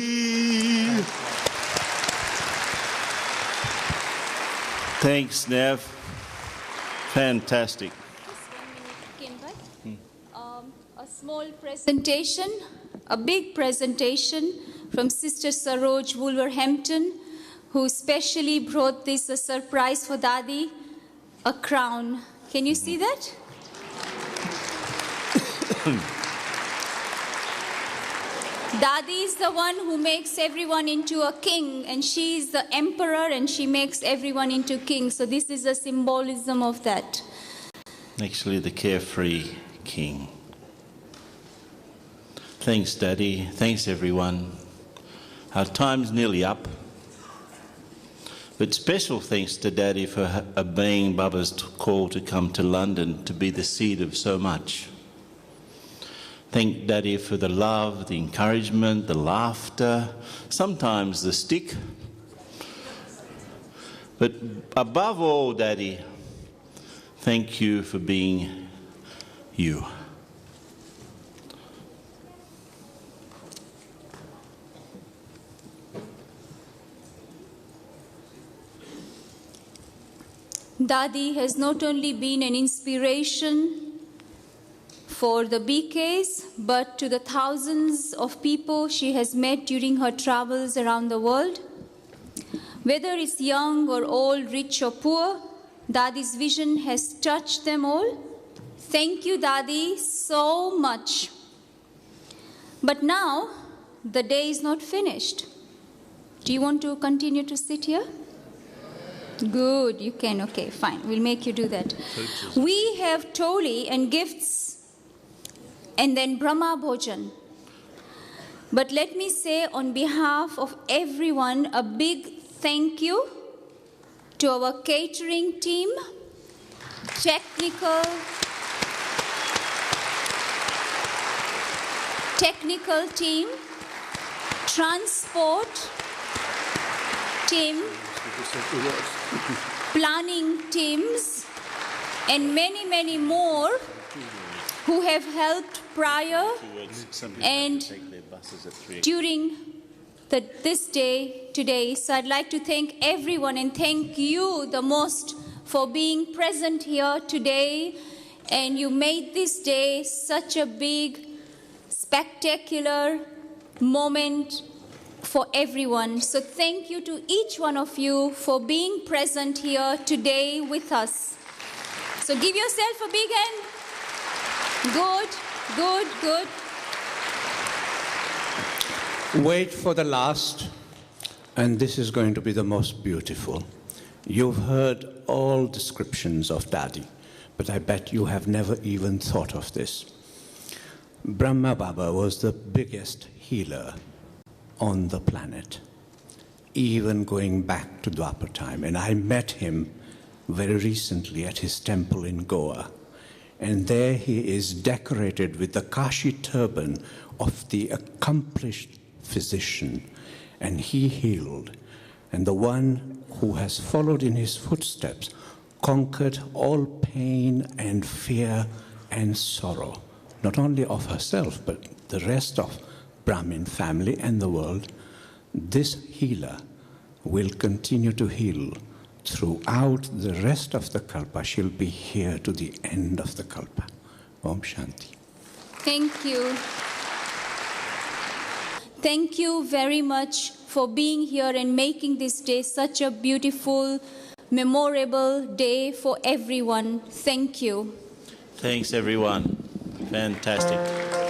Thanks, Nev. Fantastic. A small presentation, a big presentation from Sister Saroj Wolverhampton, who specially brought this a surprise for Dadi, a crown. Can you see that? Dadi is the one who makes everyone into a king, and she is the emperor, and she makes everyone into king. So this is a symbolism of that. Actually, the carefree king. Thanks, Daddy. Thanks, everyone. Our time's nearly up. But special thanks to Daddy for obeying Baba's call to come to London to be the seed of so much. Thank Daddy for the love, the encouragement, the laughter, sometimes the stick. But above all, Daddy, thank you for being you. Dadi has not only been an inspiration for the BKs, but to the thousands of people she has met during her travels around the world. Whether it's young or old, rich or poor, Dadi's vision has touched them all. Thank you, Dadi, so much. But now, the day is not finished. Do you want to continue to sit here? Good, you can. Okay, fine. We'll make you do that. We have Toli and gifts and then Brahma Bhojan. But let me say on behalf of everyone a big thank you to our catering team, technical team, transport team, planning teams, and many, many more who have helped prior and during this day today. So I'd like to thank everyone and thank you the most for being present here today. And you made this day such a big, spectacular moment for everyone. So thank you to each one of you for being present here today with us. So give yourself a big hand. Good, good, good. Wait for the last, and this is going to be the most beautiful. You've heard all descriptions of Dadi, but I bet you have never even thought of this. Brahma Baba was the biggest healer on the planet, even going back to Dwapar time. And I met him very recently at his temple in Goa. And there he is decorated with the Kashi turban of the accomplished physician. And he healed. And the one who has followed in his footsteps conquered all pain and fear and sorrow, not only of herself, but the rest of Brahmin family and the world. This healer will continue to heal throughout the rest of the Kalpa. She'll be here to the end of the Kalpa. Om Shanti. Thank you. Thank you very much for being here and making this day such a beautiful, memorable day for everyone. Thank you. Thanks, everyone. Fantastic.